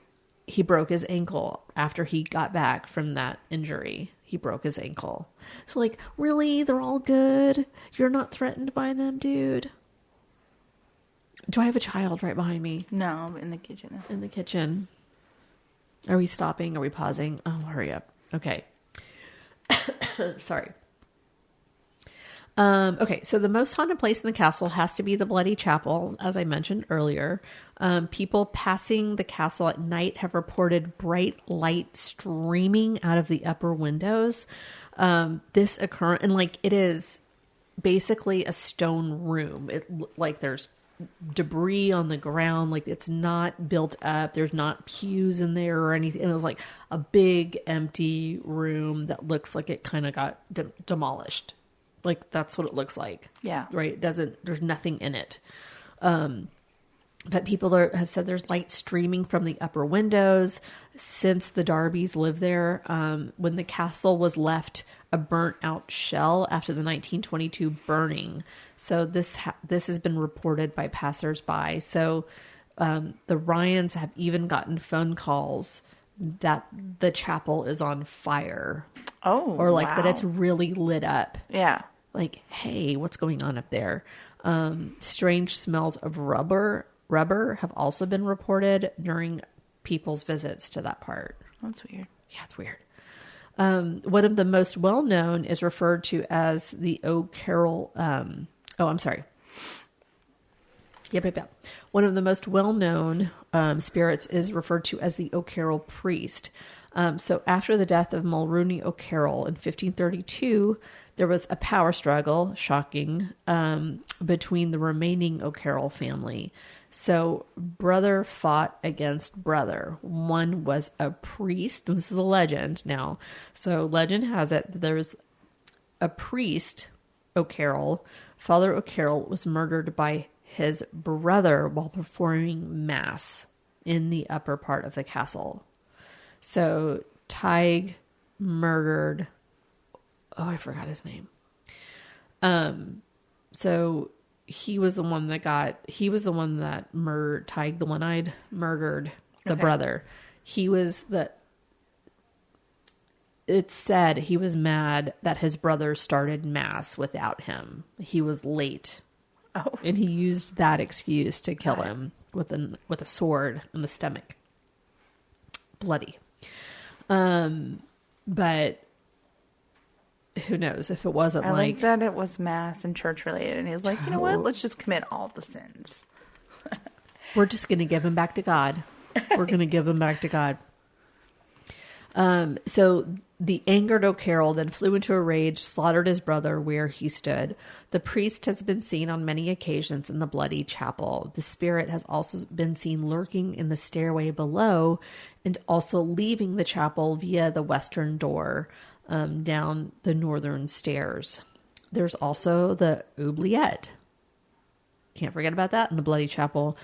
Speaker 1: he broke his ankle after he got back from that injury. He broke his ankle. So like, really? They're all good? You're not threatened by them, dude? Do I have a child right behind me?
Speaker 2: No, I'm in the kitchen.
Speaker 1: In the kitchen. Are we stopping? Are we pausing? Oh, hurry up. Okay. Sorry. Okay, so the most haunted place in the castle has to be the Bloody Chapel, as I mentioned earlier. People passing the castle at night have reported bright light streaming out of the upper windows. This occurrence, and like it is basically a stone room. Like there's debris on the ground, like it's not built up. There's not pews in there or anything. It was like a big empty room that looks like it kind of got demolished. Like that's what it looks like.
Speaker 2: Yeah.
Speaker 1: Right. There's nothing in it. But people have said there's light streaming from the upper windows since the Darbys lived there. When the castle was left a burnt out shell after the 1922 burning. So this has been reported by passersby. So the Ryans have even gotten phone calls that the chapel is on fire.
Speaker 2: Oh,
Speaker 1: or like
Speaker 2: wow.
Speaker 1: that it's really lit up.
Speaker 2: Yeah.
Speaker 1: Like, hey, what's going on up there? Strange smells of rubber have also been reported during people's visits to that part.
Speaker 2: That's weird.
Speaker 1: Yeah, it's weird. One of the most well-known is referred to as the O'Carroll. I'm sorry. Yep. One of the most well-known spirits is referred to as the O'Carroll priest. So after the death of Mulrooney O'Carroll in 1532, there was a power struggle, shocking, between the remaining O'Carroll family. So brother fought against brother. One was a priest. And this is a legend now. So legend has it that there was a priest, O'Carroll. Father O'Carroll was murdered by his brother while performing mass in the upper part of the castle. So Tig murdered, I forgot his name. So he was the one that murdered Tig, the one-eyed, murdered the brother. It said he was mad that his brother started mass without him. He was late.
Speaker 2: Oh.
Speaker 1: And he used that excuse to kill him with a sword in the stomach. Bloody. But who knows if it wasn't
Speaker 2: I like that it was mass and church related. And he was like, you know what? Let's just commit all the sins.
Speaker 1: We're just going to give him back to God. We're going to give him back to God. So the angered O'Carroll then flew into a rage, slaughtered his brother where he stood. The priest has been seen on many occasions in the Bloody Chapel. The spirit has also been seen lurking in the stairway below and also leaving the chapel via the western door down the northern stairs. There's also the oubliette. Can't forget about that in the Bloody Chapel.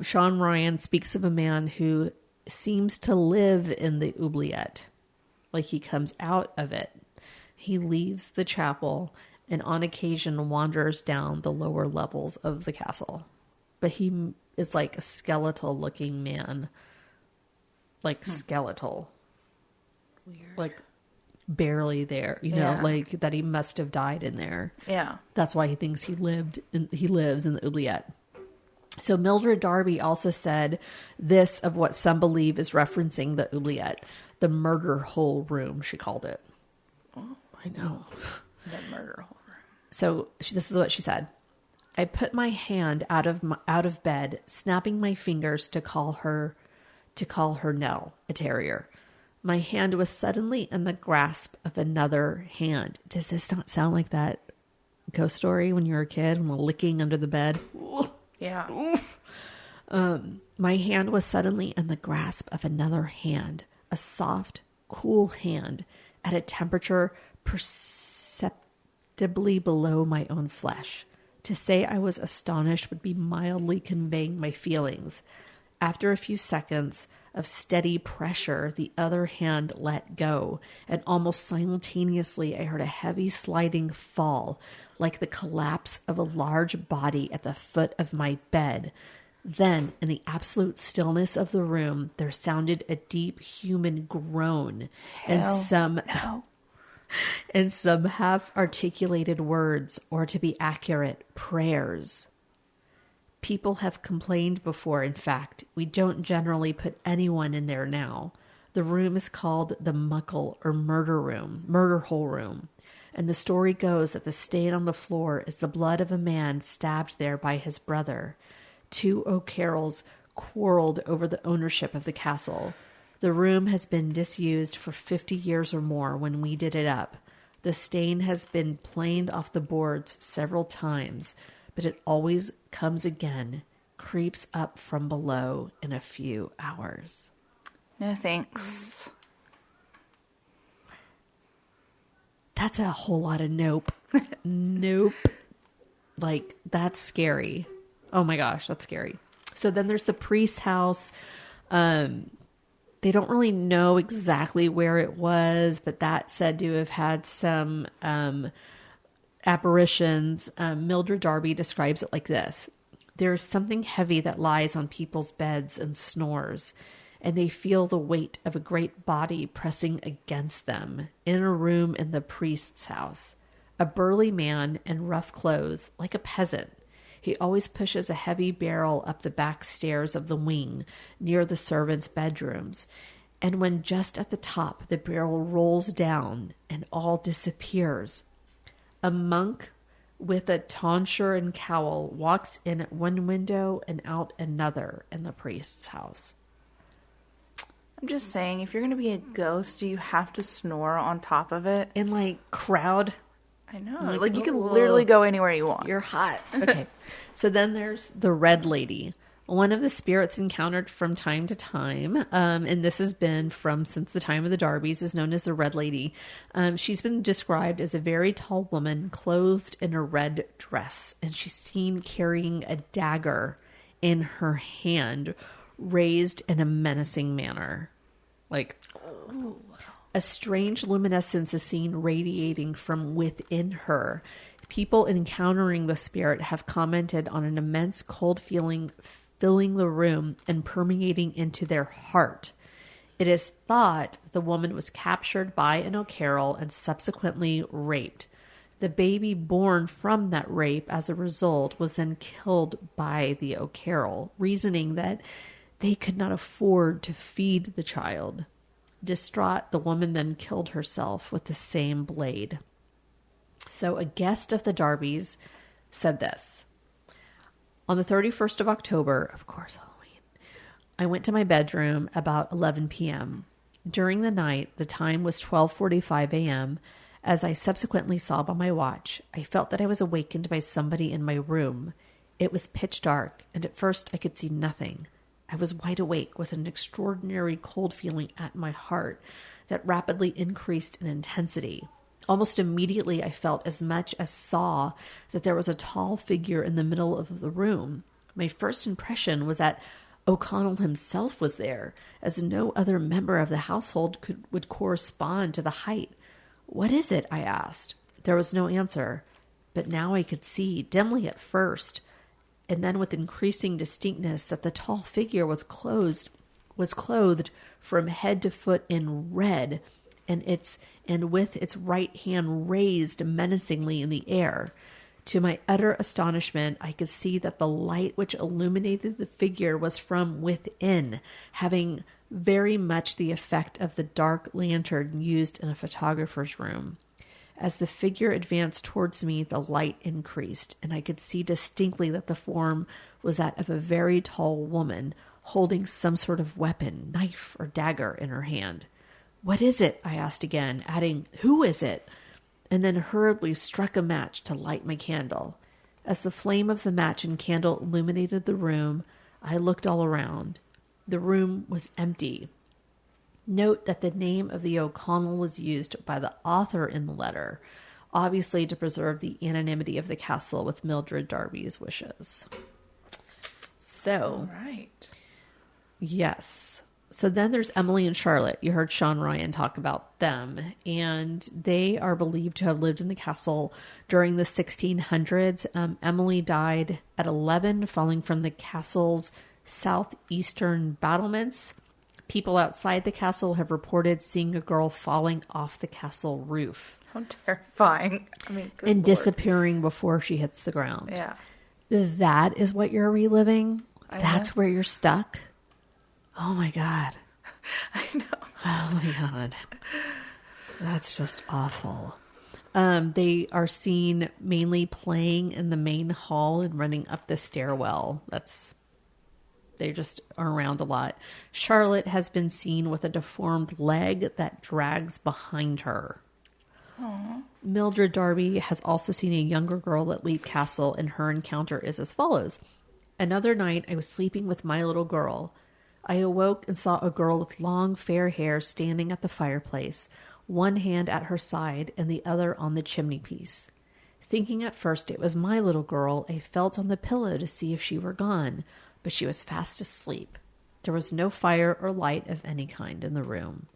Speaker 1: Sean Ryan speaks of a man who seems to live in the oubliette. Like he comes out of it. He leaves the chapel and on occasion wanders down the lower levels of the castle. But he is like a skeletal looking man. Like skeletal.
Speaker 2: Weird.
Speaker 1: Like barely there, like that he must have died in there.
Speaker 2: Yeah.
Speaker 1: That's why he thinks he lives in the oubliette. So Mildred Darby also said this of what some believe is referencing the oubliette, the murder hole room, she called it.
Speaker 2: Oh,
Speaker 1: I know.
Speaker 2: The murder hole room.
Speaker 1: So this is what she said. I put my hand out of bed, snapping my fingers to call her Nell, a terrier. My hand was suddenly in the grasp of another hand. Does this not sound like that ghost story when you were a kid and licking under the bed?
Speaker 2: Yeah.
Speaker 1: My hand was suddenly in the grasp of another hand, a soft, cool hand at a temperature perceptibly below my own flesh. To say I was astonished would be mildly conveying my feelings. After a few seconds of steady pressure, the other hand let go, and almost simultaneously I heard a heavy sliding fall, like the collapse of a large body at the foot of my bed. Then, in the absolute stillness of the room, there sounded a deep human groan and some half-articulated words, or to be accurate, prayers. People have complained before, in fact. We don't generally put anyone in there now. The room is called the muckle or murder hole room. And the story goes that the stain on the floor is the blood of a man stabbed there by his brother. 2 O'Carrolls quarreled over the ownership of the castle. The room has been disused for 50 years or more when we did it up. The stain has been planed off the boards several times, but it always comes again, creeps up from below in a few hours.
Speaker 2: No thanks.
Speaker 1: That's a whole lot of nope. Nope. Like, that's scary. Oh my gosh, that's scary. So then there's the priest's house. They don't really know exactly where it was, but that's said to have had some apparitions. Mildred Darby describes it like this. There's something heavy that lies on people's beds and snores, and they feel the weight of a great body pressing against them in a room in the priest's house. A burly man in rough clothes, like a peasant. He always pushes a heavy barrel up the back stairs of the wing near the servants' bedrooms, and when just at the top, the barrel rolls down and all disappears. A monk with a tonsure and cowl walks in at one window and out another in the priest's house.
Speaker 2: I'm just saying, if you're going to be a ghost, do you have to snore on top of it?
Speaker 1: In, like, crowd.
Speaker 2: I know. Like you can literally go anywhere you want.
Speaker 1: You're hot. Okay. So then there's the Red Lady. One of the spirits encountered from time to time, and this has been since the time of the Darbys, is known as the Red Lady. She's been described as a very tall woman clothed in a red dress, and she's seen carrying a dagger in her hand, raised in a menacing manner. Like, a strange luminescence is seen radiating from within her. People encountering the spirit have commented on an immense cold feeling filling the room and permeating into their heart. It is thought that the woman was captured by an O'Carroll and subsequently raped. The baby born from that rape as a result was then killed by the O'Carroll, reasoning that they could not afford to feed the child. Distraught, the woman then killed herself with the same blade. So a guest of the Darbys said this. On the 31st of October, of course, Halloween, I went to my bedroom about 11 p.m. During the night, the time was 12:45 a.m. As I subsequently saw by my watch, I felt that I was awakened by somebody in my room. It was pitch dark, and at first I could see nothing. I was wide awake with an extraordinary cold feeling at my heart that rapidly increased in intensity. Almost immediately, I felt as much as saw that there was a tall figure in the middle of the room. My first impression was that O'Connell himself was there, as no other member of the household would correspond to the height. "What is it?" I asked. There was no answer, but now I could see, dimly at first, and then with increasing distinctness, that the tall figure was clothed from head to foot in red, and with its right hand raised menacingly in the air. To my utter astonishment, I could see that the light which illuminated the figure was from within, having very much the effect of the dark lantern used in a photographer's room. As the figure advanced towards me, the light increased, and I could see distinctly that the form was that of a very tall woman, holding some sort of weapon, knife or dagger, in her hand. "What is it?" I asked again, adding, "Who is it?" and then hurriedly struck a match to light my candle. As the flame of the match and candle illuminated the room, I looked all around. The room was empty. Note that the name of the O'Connell was used by the author in the letter. obviously to preserve the anonymity of the castle with Mildred Darby's wishes. So,
Speaker 2: All right.
Speaker 1: yes. So then there's Emily and Charlotte. You heard Sean Ryan talk about them. And they are believed to have lived in the castle during the 1600s. Emily died at 11, falling from the castle's southeastern battlements. People outside the castle have reported seeing a girl falling off the castle roof.
Speaker 2: How terrifying. I mean, good
Speaker 1: and
Speaker 2: Lord.
Speaker 1: disappearing before she hits the ground.
Speaker 2: Yeah.
Speaker 1: That is what you're reliving? That's
Speaker 2: know.
Speaker 1: where you're stuck? Oh my God.
Speaker 2: I know.
Speaker 1: Oh my God. That's just awful. They are seen mainly playing in the main hall and running up the stairwell. They just are around a lot. Charlotte has been seen with a deformed leg that drags behind her.
Speaker 2: Aww.
Speaker 1: Mildred Darby has also seen a younger girl at Leap Castle, and her encounter is as follows. Another night, I was sleeping with my little girl. I awoke and saw a girl with long, fair hair standing at the fireplace, one hand at her side and the other on the chimney piece. Thinking at first it was my little girl, I felt on the pillow to see if she were gone, but she was fast asleep. There was no fire or light of any kind in the room.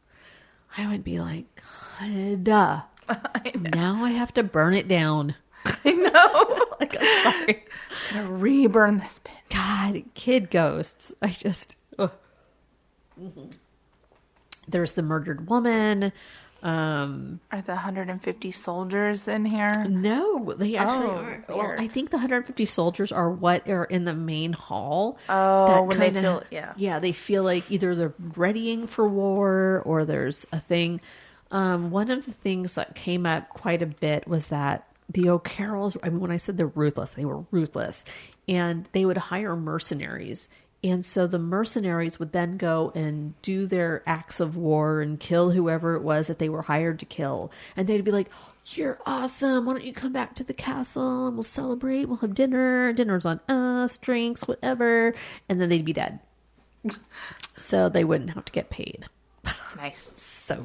Speaker 1: I would be like, duh. Now I have to burn it down.
Speaker 2: I know.
Speaker 1: Like, I'm sorry.
Speaker 2: I'm gonna re-burn this bit.
Speaker 1: God, kid ghosts. I just... Ugh. There's the murdered woman.
Speaker 2: Are the 150 soldiers in here?
Speaker 1: No, they actually aren't. Well,
Speaker 2: weird.
Speaker 1: I think the 150 soldiers are what are in the main hall.
Speaker 2: Oh, when they
Speaker 1: kinda-
Speaker 2: feel, yeah.
Speaker 1: Yeah, they feel like either they're readying for war or there's a thing. One of the things that came up quite a bit was that the O'Carrolls, I mean, when I said they're ruthless, they were ruthless. And they would hire mercenaries. And so the mercenaries would then go and do their acts of war and kill whoever it was that they were hired to kill. And they'd be like, you're awesome. Why don't you come back to the castle and we'll celebrate. We'll have dinner. Dinner's on us, drinks, whatever. And then they'd be dead. So they wouldn't have to get paid.
Speaker 2: Nice.
Speaker 1: So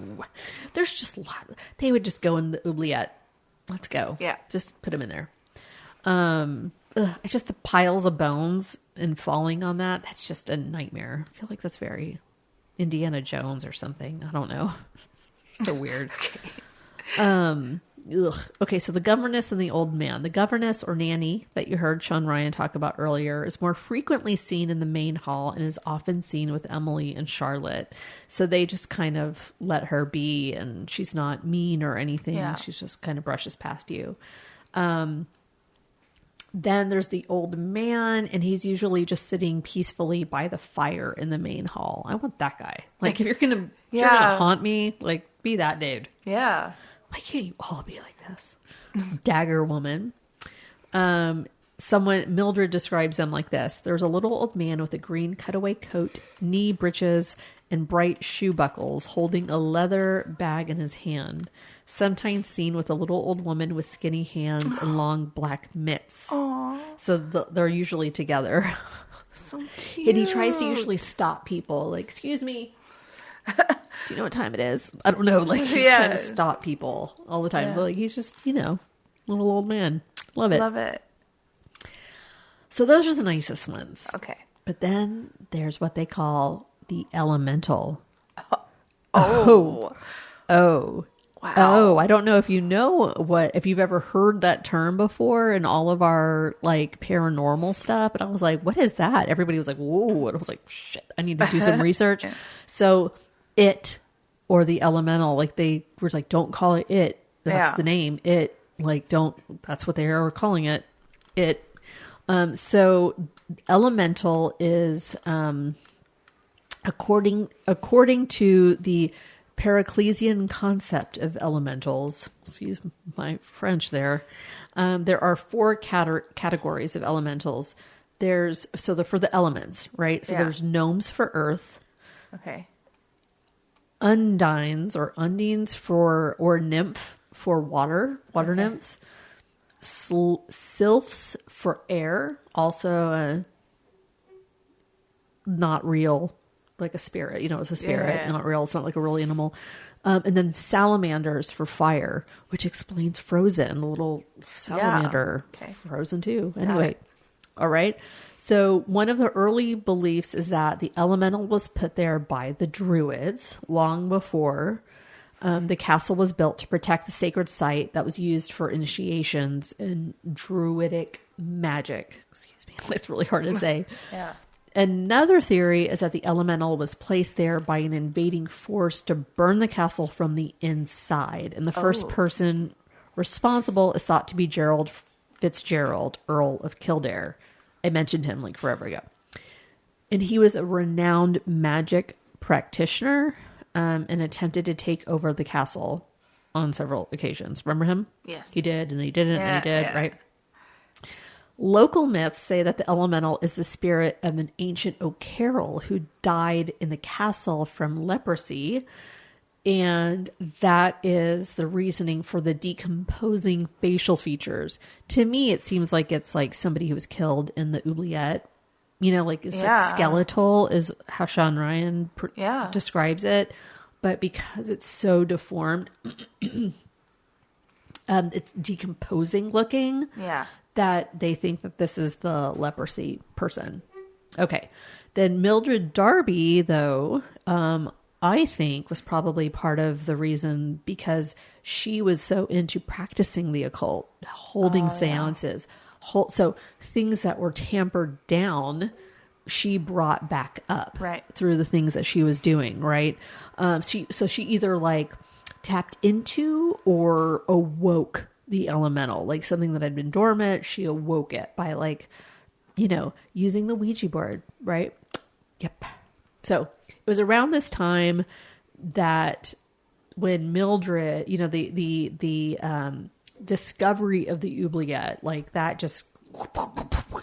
Speaker 1: there's just a lot. They would just go in the oubliette. Let's go.
Speaker 2: Yeah.
Speaker 1: Just put them in there. It's just the piles of bones and falling on that. That's just a nightmare. I feel like that's very Indiana Jones or something. I don't know. So weird. Okay, so the governess and the old man. The governess or nanny that you heard Sean Ryan talk about earlier is more frequently seen in the main hall and is often seen with Emily and Charlotte. So they just kind of let her be, and she's not mean or anything.
Speaker 2: Yeah.
Speaker 1: She's just kind of brushes past you. Then there's the old man, and he's usually just sitting peacefully by the fire in the main hall. I want that guy. Like, if you're gonna haunt me, like, be that dude.
Speaker 2: Yeah.
Speaker 1: Why can't you all be like this? Dagger woman. Mildred describes them like this. There's a little old man with a green cutaway coat, knee breeches, and bright shoe buckles, holding a leather bag in his hand. Sometimes seen with a little old woman with skinny hands and long black mitts.
Speaker 2: Aww.
Speaker 1: So they're usually together.
Speaker 2: So cute.
Speaker 1: And he tries to usually stop people. Like, excuse me. Do you know what time it is? I don't know. Like, he's trying to stop people all the time.
Speaker 2: Yeah.
Speaker 1: So, like, he's just, little old man. Love it.
Speaker 2: Love it.
Speaker 1: So those are the nicest ones.
Speaker 2: Okay.
Speaker 1: But then there's what they call the elemental.
Speaker 2: Oh.
Speaker 1: Wow.
Speaker 2: Wow.
Speaker 1: Oh, I don't know if you know if you've ever heard that term before in all of our like paranormal stuff. But I was like, what is that? Everybody was like, whoa. And I was like, shit, I need to do some research. So it or the elemental, like they were like, don't call it it. That's the name. It, like, that's what they are calling it. It. So elemental is, according to the Paracelsian concept of elementals, excuse my French there are 4 categories of elementals. For the elements, right? So there's gnomes for earth.
Speaker 2: Okay.
Speaker 1: Undines or nymph for water nymphs. Sylphs for air, also not real, like a spirit. It's a spirit, not real. It's not like a real animal. And then salamanders for fire, which explains Frozen, the little salamander.
Speaker 2: Yeah. Okay.
Speaker 1: Frozen too. Anyway. All right. So one of the early beliefs is that the elemental was put there by the Druids long before the castle was built to protect the sacred site that was used for initiations in Druidic magic. Excuse me. It's really hard to say.
Speaker 2: Yeah.
Speaker 1: Another theory is that the elemental was placed there by an invading force to burn the castle from the inside. And the first person responsible is thought to be Gerald Fitzgerald, Earl of Kildare. I mentioned him like forever ago. And he was a renowned magic practitioner and attempted to take over the castle on several occasions. Remember him?
Speaker 2: Yes.
Speaker 1: He did, and he didn't, and he did, right? Local myths say that the elemental is the spirit of an ancient O'Carroll who died in the castle from leprosy. And that is the reasoning for the decomposing facial features. To me, it seems like it's like somebody who was killed in the oubliette. You know, like it's like skeletal is how Sean Ryan describes it. But because it's so deformed, it's decomposing looking.
Speaker 2: Yeah.
Speaker 1: That they think that this is the leprosy person. Okay. Then Mildred Darby, though, I think was probably part of the reason because she was so into practicing the occult, holding seances. So things that were tampered down, she brought back up through the things that she was doing, right? She either like tapped into or awoke the elemental, like something that had been dormant. She awoke it by like, using the Ouija board, right? Yep. So it was around this time that when Mildred, the discovery of the oubliette, like that just,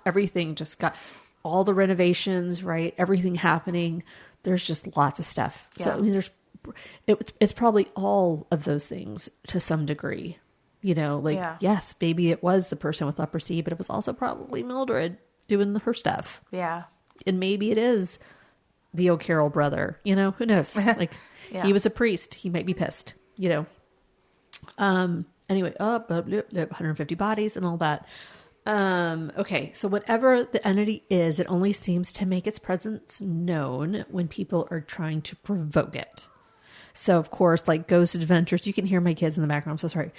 Speaker 1: everything just got, all the renovations, right? Everything happening. There's just lots of stuff. Yeah. So, I mean, it's probably all of those things to some degree. Yes, maybe it was the person with leprosy, but it was also probably Mildred doing her stuff.
Speaker 2: Yeah.
Speaker 1: And maybe it is the O'Carroll brother, who knows? Like he was a priest. He might be pissed, Anyway, 150 bodies and all that. Okay. So whatever the entity is, it only seems to make its presence known when people are trying to provoke it. So, of course, like Ghost Adventures, you can hear my kids in the background. I'm so sorry.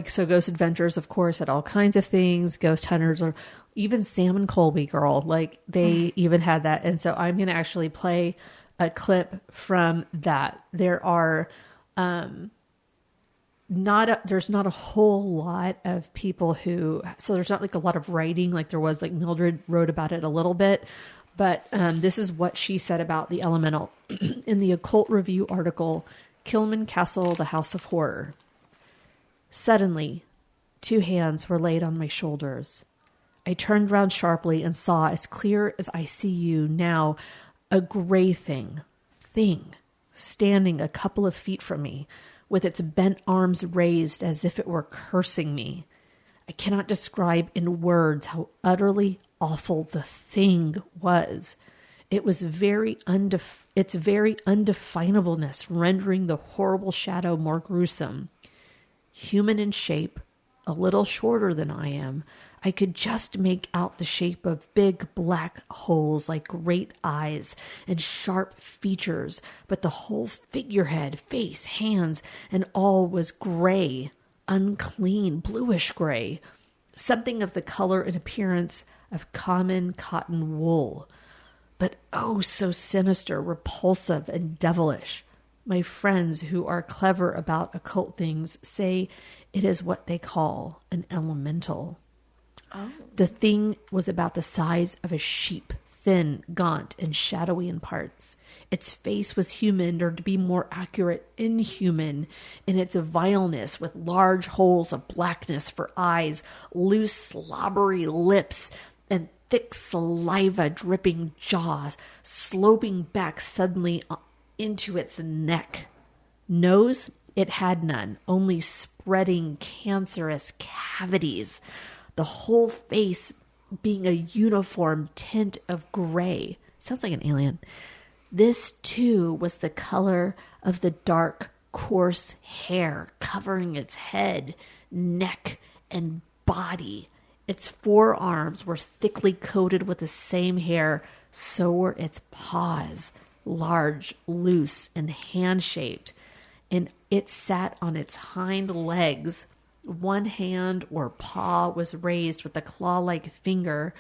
Speaker 1: So Ghost Adventures, of course, had all kinds of things. Ghost Hunters, or even Sam and Colby, girl, like they even had that. And so I'm going to actually play a clip from that. There are there's not a whole lot of people so there's not like a lot of writing like there was, like Mildred wrote about it a little bit. But this is what she said about the elemental in the Occult Review article, Kilman Castle, the House of Horror. Suddenly, 2 hands were laid on my shoulders. I turned round sharply and saw, as clear as I see you now, a gray thing, standing a couple of feet from me, with its bent arms raised as if it were cursing me. I cannot describe in words how utterly awful the thing was. It was its very undefinableness rendering the horrible shadow more gruesome. Human in shape, a little shorter than I am, I could just make out the shape of big black holes like great eyes and sharp features, but the whole figurehead, face, hands, and all was gray, unclean, bluish gray, something of the color and appearance of common cotton wool, but oh so sinister, repulsive, and devilish. My friends who are clever about occult things say it is what they call an elemental. Oh. The thing was about the size of a sheep, thin, gaunt, and shadowy in parts. Its face was human, or to be more accurate, inhuman, in its vileness, with large holes of blackness for eyes, loose, slobbery lips, and thick saliva-dripping jaws, sloping back suddenly into its neck. Nose, it had none, only spreading cancerous cavities. The whole face being a uniform tint of gray. Sounds like an alien. This, too, was the color of the dark, coarse hair covering its head, neck, and body. Its forearms were thickly coated with the same hair, so were its paws, large, loose, and hand-shaped. And it sat on its hind legs. One hand or paw was raised with a claw-like finger,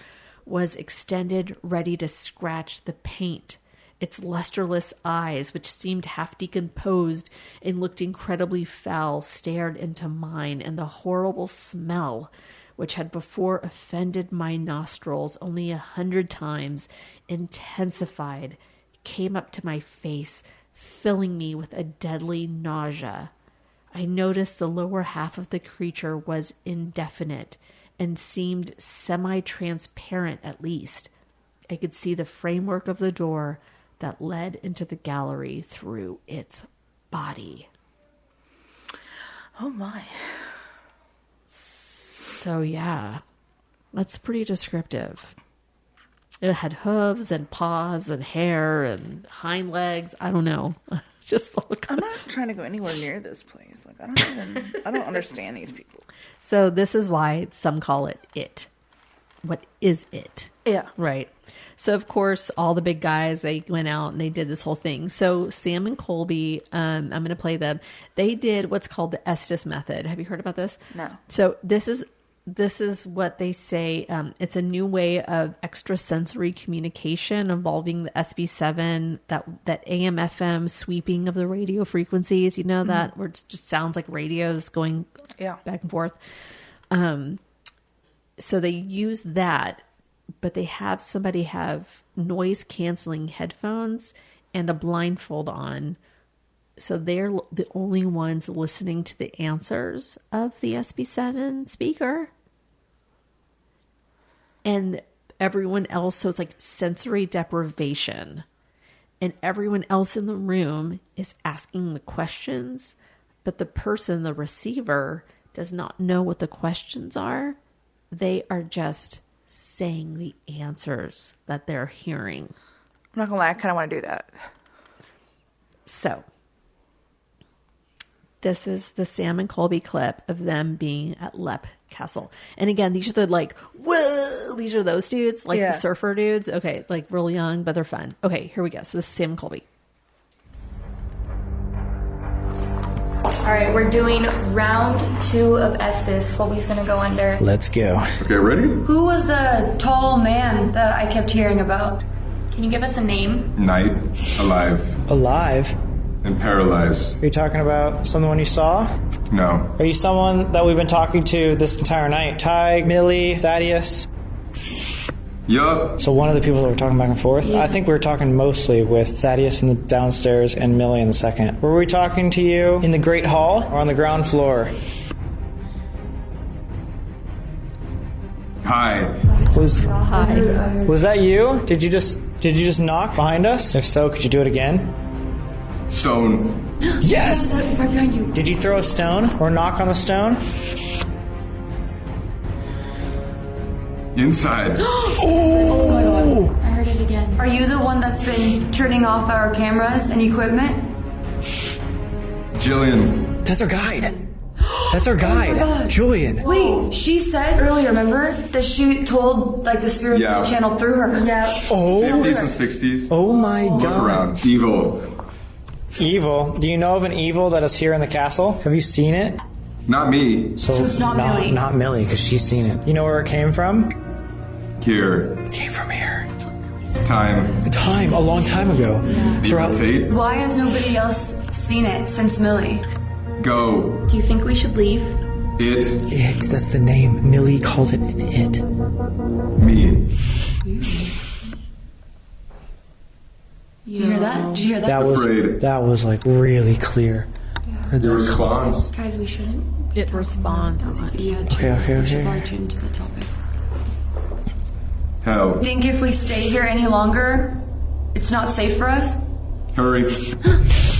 Speaker 1: was extended, ready to scratch the paint. Its lusterless eyes, which seemed half decomposed and looked incredibly foul, stared into mine, and the horrible smell, which had before offended my nostrils only 100 times, intensified, came up to my face, filling me with a deadly nausea. I noticed the lower half of the creature was indefinite and seemed semi-transparent at least. I could see the framework of the door that led into the gallery through its body.
Speaker 2: Oh my.
Speaker 1: So yeah, that's pretty descriptive. It had hooves and paws and hair and hind legs. I don't know. Just look.
Speaker 2: I'm not trying to go anywhere near this place. Like I don't understand these people.
Speaker 1: So this is why some call it it. What is it?
Speaker 2: Yeah.
Speaker 1: Right. So of course, all the big guys, they went out and they did this whole thing. So Sam and Colby, I'm going to play them. They did what's called the Estes method. Have you heard about this?
Speaker 2: No.
Speaker 1: So this is what they say. It's a new way of extrasensory communication involving the SB7, that AM FM sweeping of the radio frequencies. You know that where it just sounds like radios going back and forth. So they use that, but they have somebody have noise canceling headphones and a blindfold on. So they're the only ones listening to the answers of the SB7 speaker. And everyone else, so it's like sensory deprivation. And everyone else in the room is asking the questions, but the person, the receiver, does not know what the questions are. They are just saying the answers that they're hearing.
Speaker 2: I'm not gonna lie, I kind of want to do that.
Speaker 1: So this is the Sam and Colby clip of them being at Lep Castle. And again, these are the like, whoa, these are those dudes, like the surfer dudes. Okay, like real young, but they're fun. Okay, here we go. So this is Sam and Colby.
Speaker 4: All right, we're doing round 2 of Estes. Colby's gonna go under.
Speaker 5: Let's go.
Speaker 6: Okay, ready?
Speaker 4: Who was the tall man that I kept hearing about? Can you give us a name?
Speaker 6: Night, alive,
Speaker 5: Alive?
Speaker 6: and paralyzed.
Speaker 5: Are you talking about someone you saw?
Speaker 6: No.
Speaker 5: Are you someone that we've been talking to this entire night? Ty, Millie, Thaddeus?
Speaker 6: Yup.
Speaker 5: So one of the people that were talking back and forth?
Speaker 4: Yeah.
Speaker 5: I think we were talking mostly with Thaddeus in the downstairs and Millie in the second. Were we talking to you in the Great Hall or on the ground floor?
Speaker 6: Hi.
Speaker 5: Was that you? Did you just knock behind us? If so, could you do it again?
Speaker 6: Stone.
Speaker 5: Yes!
Speaker 4: Right behind you.
Speaker 5: Did you throw a stone or knock on the stone?
Speaker 6: Inside.
Speaker 4: Oh my god, I heard it again. Are you the one that's been turning off our cameras and equipment?
Speaker 6: Jillian.
Speaker 5: That's our guide. That's our guide.
Speaker 4: God.
Speaker 5: Julian.
Speaker 4: Wait, she said earlier, remember, that she told like the spirits
Speaker 6: Yeah.
Speaker 4: to channel through her. Yeah.
Speaker 5: Oh.
Speaker 6: 50s and 60s.
Speaker 5: Oh my
Speaker 6: Look
Speaker 5: god.
Speaker 6: around. Evil.
Speaker 5: Evil. Do you know of an evil that is here in the castle? Have you seen it?
Speaker 6: Not me.
Speaker 5: So
Speaker 4: it's not Millie.
Speaker 5: Not Millie, because she's seen it. You know where it came from?
Speaker 6: Here.
Speaker 5: It came from here.
Speaker 6: Time.
Speaker 5: A long time ago. Throughout.
Speaker 6: Tate.
Speaker 4: Why has nobody else seen it since Millie?
Speaker 6: Go.
Speaker 4: Do you think we should leave?
Speaker 6: It.
Speaker 5: That's the name. Millie called it an it.
Speaker 6: Me.
Speaker 4: You hear that? Did you hear that?
Speaker 6: Afraid.
Speaker 5: That was like really clear.
Speaker 6: Your response.
Speaker 4: Guys, we shouldn't.
Speaker 1: It responds as you see.
Speaker 4: Yeah,
Speaker 5: Okay.
Speaker 4: We should probably change the topic.
Speaker 6: Hell.
Speaker 4: I think if we stay here any longer, it's not safe for us.
Speaker 6: Hurry.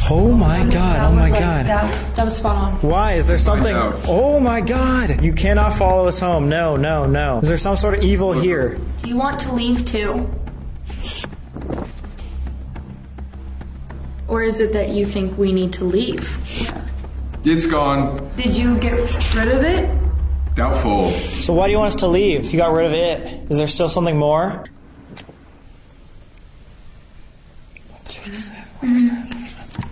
Speaker 5: Oh my god.
Speaker 4: That was spot on.
Speaker 5: Why? Is there something?
Speaker 6: out.
Speaker 5: Oh my god. You cannot follow us home. No. Is there some sort of evil here?
Speaker 4: Do you want to leave too? Or is it that you think we need to leave?
Speaker 6: It's gone.
Speaker 4: Did you get rid of it?
Speaker 6: Doubtful.
Speaker 5: So why do you want us to leave? You got rid of it. Is there still something more? What is that?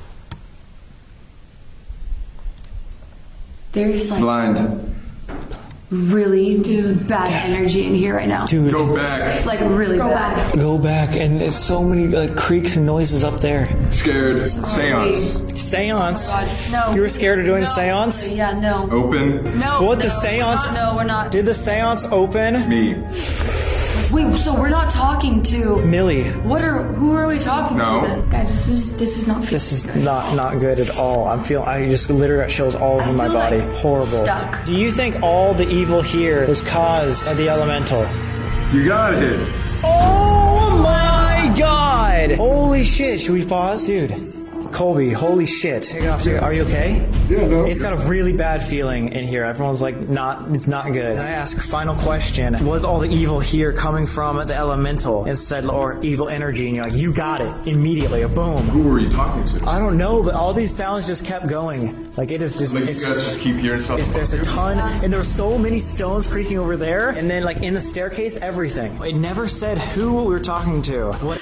Speaker 4: There's like
Speaker 6: Blind.
Speaker 4: really bad energy in here right now.
Speaker 5: Dude,
Speaker 6: Go back.
Speaker 4: Like really bad.
Speaker 5: go back, and there's so many like creaks and noises up there.
Speaker 6: Scared. Seance.
Speaker 5: Seance?
Speaker 4: No.
Speaker 5: You were scared of doing the seance?
Speaker 4: Yeah, no.
Speaker 6: Open.
Speaker 4: No.
Speaker 5: What,
Speaker 4: no,
Speaker 5: the seance?
Speaker 4: No, we're not.
Speaker 5: Did the seance open?
Speaker 6: Me.
Speaker 4: Wait, so we're not talking to...
Speaker 5: Millie.
Speaker 4: Who are we talking
Speaker 6: No.
Speaker 4: to then? Guys, this is not...
Speaker 5: This is not good at all. I just literally got chills all over my
Speaker 4: feel
Speaker 5: body.
Speaker 4: like
Speaker 5: Horrible.
Speaker 4: stuck.
Speaker 5: Do you think all the evil here was caused by the elemental?
Speaker 6: You got it.
Speaker 5: Oh my god! Holy shit, should we pause? Dude, Colby, holy shit. Take it off. Are you okay?
Speaker 6: Yeah, no.
Speaker 5: It's got a really bad feeling in here. Everyone's like, it's not good. And I ask, final question, was all the evil here coming from the elemental instead, or evil energy? And you're like, you got it immediately, a boom.
Speaker 6: Who were you talking to?
Speaker 5: I don't know, but all these sounds just kept going. Like, it is just...
Speaker 6: Like, you guys just keep hearing stuff.
Speaker 5: There's a ton, and there were so many stones creaking over there, and then like in the staircase, everything. It never said who we were talking to. What?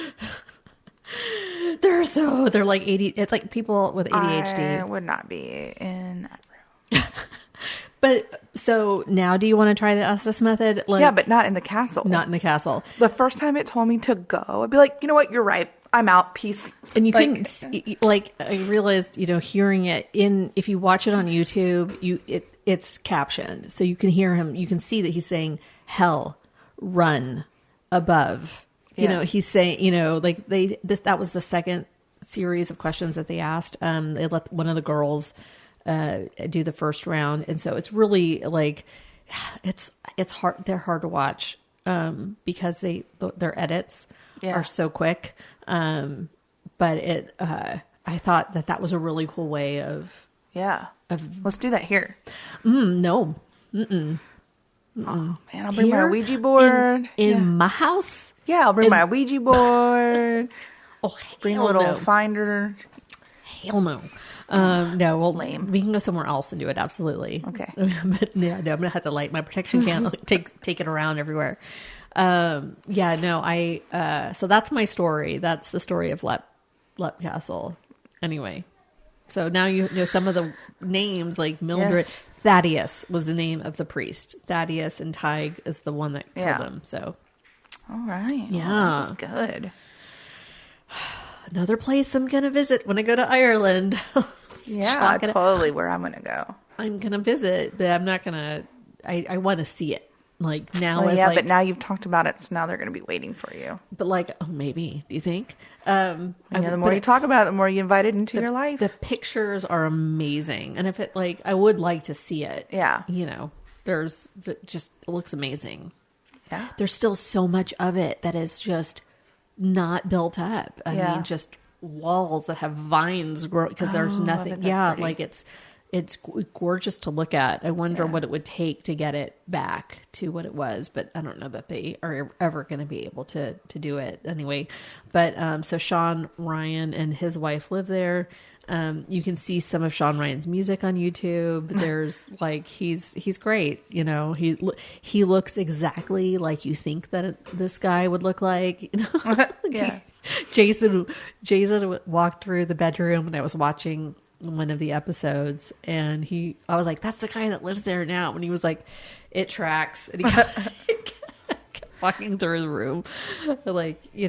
Speaker 1: They're like 80. It's like people with ADHD.
Speaker 2: I would not be in that room.
Speaker 1: But so now, do you want to try the Estes method? Like,
Speaker 2: Yeah, but not in the castle.
Speaker 1: not in the castle.
Speaker 2: The first time it told me to go, I'd be like, you know what? You're right. I'm out. Peace.
Speaker 1: And you
Speaker 2: Like-
Speaker 1: couldn't see, like, I realized, hearing it if you watch it on YouTube, it's captioned, so you can hear him. You can see that he's saying hell, run, above.
Speaker 2: Yeah.
Speaker 1: He's saying, like that was the second series of questions that they asked. They let one of the girls do the first round, and so it's really like it's hard. They're hard to watch because their edits are so quick. But I thought that was a really cool way of
Speaker 2: Let's do that here.
Speaker 1: no.
Speaker 2: Man, I'll bring my
Speaker 1: Here
Speaker 2: Ouija board.
Speaker 1: in my house.
Speaker 2: Yeah, I'll bring my Ouija board.
Speaker 1: Oh,
Speaker 2: Bring a
Speaker 1: hell
Speaker 2: little
Speaker 1: no.
Speaker 2: finder.
Speaker 1: Hell no. No, well,
Speaker 2: Lame.
Speaker 1: we can go somewhere else and do it. Absolutely.
Speaker 2: Okay.
Speaker 1: But no, I'm gonna have to light my protection candle. take it around everywhere. So that's my story. That's the story of Lep Castle. Anyway, so now you know some of the names, like Mildred.
Speaker 2: Yes.
Speaker 1: Thaddeus was the name of the priest. Thaddeus, and Tig is the one that killed him. So
Speaker 2: All right.
Speaker 1: Yeah.
Speaker 2: Well, that was good.
Speaker 1: another place I'm gonna visit when I go to Ireland.
Speaker 2: Yeah,
Speaker 1: Chalk it up.
Speaker 2: totally where I'm going to go.
Speaker 1: I'm gonna visit, but I'm not gonna. I want to see it. Like now,
Speaker 2: Well,
Speaker 1: is
Speaker 2: yeah,
Speaker 1: like,
Speaker 2: but now you've talked about it, so now they're going to be waiting for you.
Speaker 1: but like, oh, maybe. Do you think?
Speaker 2: The more you talk about it, the more you invite it into your life.
Speaker 1: The pictures are amazing, and if it like, I would like to see it.
Speaker 2: Yeah.
Speaker 1: There's just it looks amazing.
Speaker 2: Yeah.
Speaker 1: There's still so much of it that is just not built up. I
Speaker 2: Yeah.
Speaker 1: mean, just walls that have vines grow because there's
Speaker 2: I bet
Speaker 1: nothing.
Speaker 2: that's
Speaker 1: Yeah,
Speaker 2: pretty.
Speaker 1: like it's gorgeous to look at. I wonder what it would take to get it back to what it was, but I don't know that they are ever going to be able to do it anyway. But so Sean Ryan and his wife live there. You can see some of Sean Ryan's music on YouTube. There's like he's great. He looks exactly like you think that this guy would look like.
Speaker 2: Yeah.
Speaker 1: Jason walked through the bedroom and I was watching one of the episodes, and I was like, that's the guy that lives there now. And he was like, it tracks. And he kept walking through the room. Like, he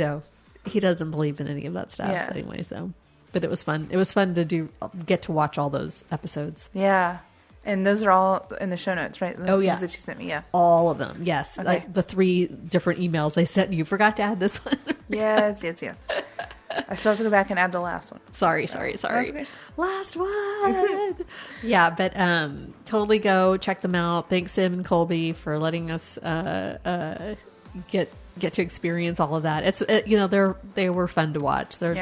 Speaker 1: doesn't believe in any of that stuff anyway. So, but it was fun. It was fun to get to watch all those episodes.
Speaker 2: Yeah. And those are all in the show notes, right? The things that you sent me, yeah.
Speaker 1: All of them, yes.
Speaker 2: Okay.
Speaker 1: Like the 3 different emails I sent you. Forgot to add this one.
Speaker 2: Yes. I still have to go back and add the last one.
Speaker 1: Sorry.
Speaker 2: okay.
Speaker 1: Last one. Yeah, but totally go check them out. Thanks, Sim and Colby, for letting us get to experience all of that. It's they were fun to watch. They're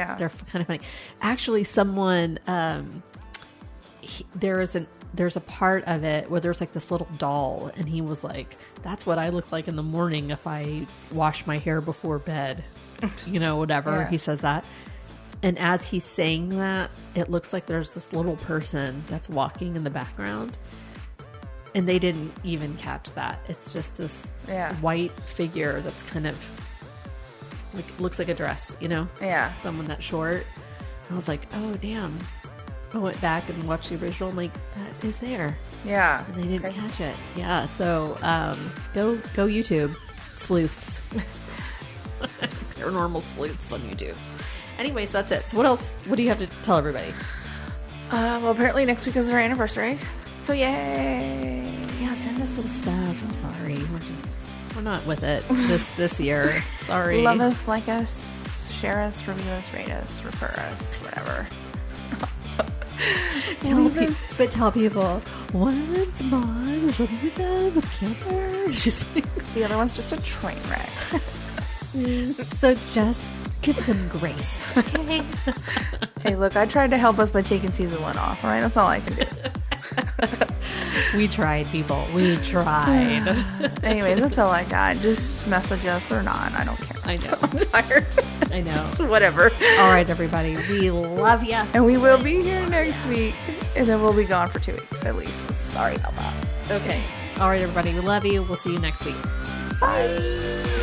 Speaker 1: kind of funny. Actually, someone there's a part of it where there's like this little doll, and he was like, "That's what I look like in the morning if I wash my hair before bed." Whatever.
Speaker 2: Yeah.
Speaker 1: He says that. And as he's saying that, it looks like there's this little person that's walking in the background. And they didn't even catch that. It's just this white figure that's kind of like, looks like a dress, you know?
Speaker 2: Yeah.
Speaker 1: Someone that short. I was like, oh, damn. I went back and watched the original. I'm like, that is there.
Speaker 2: Yeah.
Speaker 1: And they didn't catch it. Yeah. So go YouTube. Sleuths. Paranormal sleuths on YouTube. Anyways, that's it. So what else? What do you have to tell everybody?
Speaker 2: Well, apparently next week is our anniversary. So yay!
Speaker 1: Yeah, send us some stuff. I'm sorry. We're not with it this year. Sorry.
Speaker 2: Love us, like us, share us, review us, rate us, refer us, whatever.
Speaker 1: Tell people one's mom is living with them, a camper. She's like,
Speaker 2: the other one's just a train wreck.
Speaker 1: So just give them grace, okay?
Speaker 2: Hey, look, I tried to help us by taking season 1 off. All right, that's all I can do.
Speaker 1: We tried, people. We tried.
Speaker 2: Anyways, that's all I got. Just message us or not. I don't care.
Speaker 1: I know.
Speaker 2: I'm tired.
Speaker 1: I know.
Speaker 2: Just whatever.
Speaker 1: All right, everybody. We love you.
Speaker 2: And we will be here next week. And then we'll be gone for 2 weeks at least.
Speaker 1: Sorry about that. Okay. All right, everybody. We love you. We'll see you next week.
Speaker 2: Bye.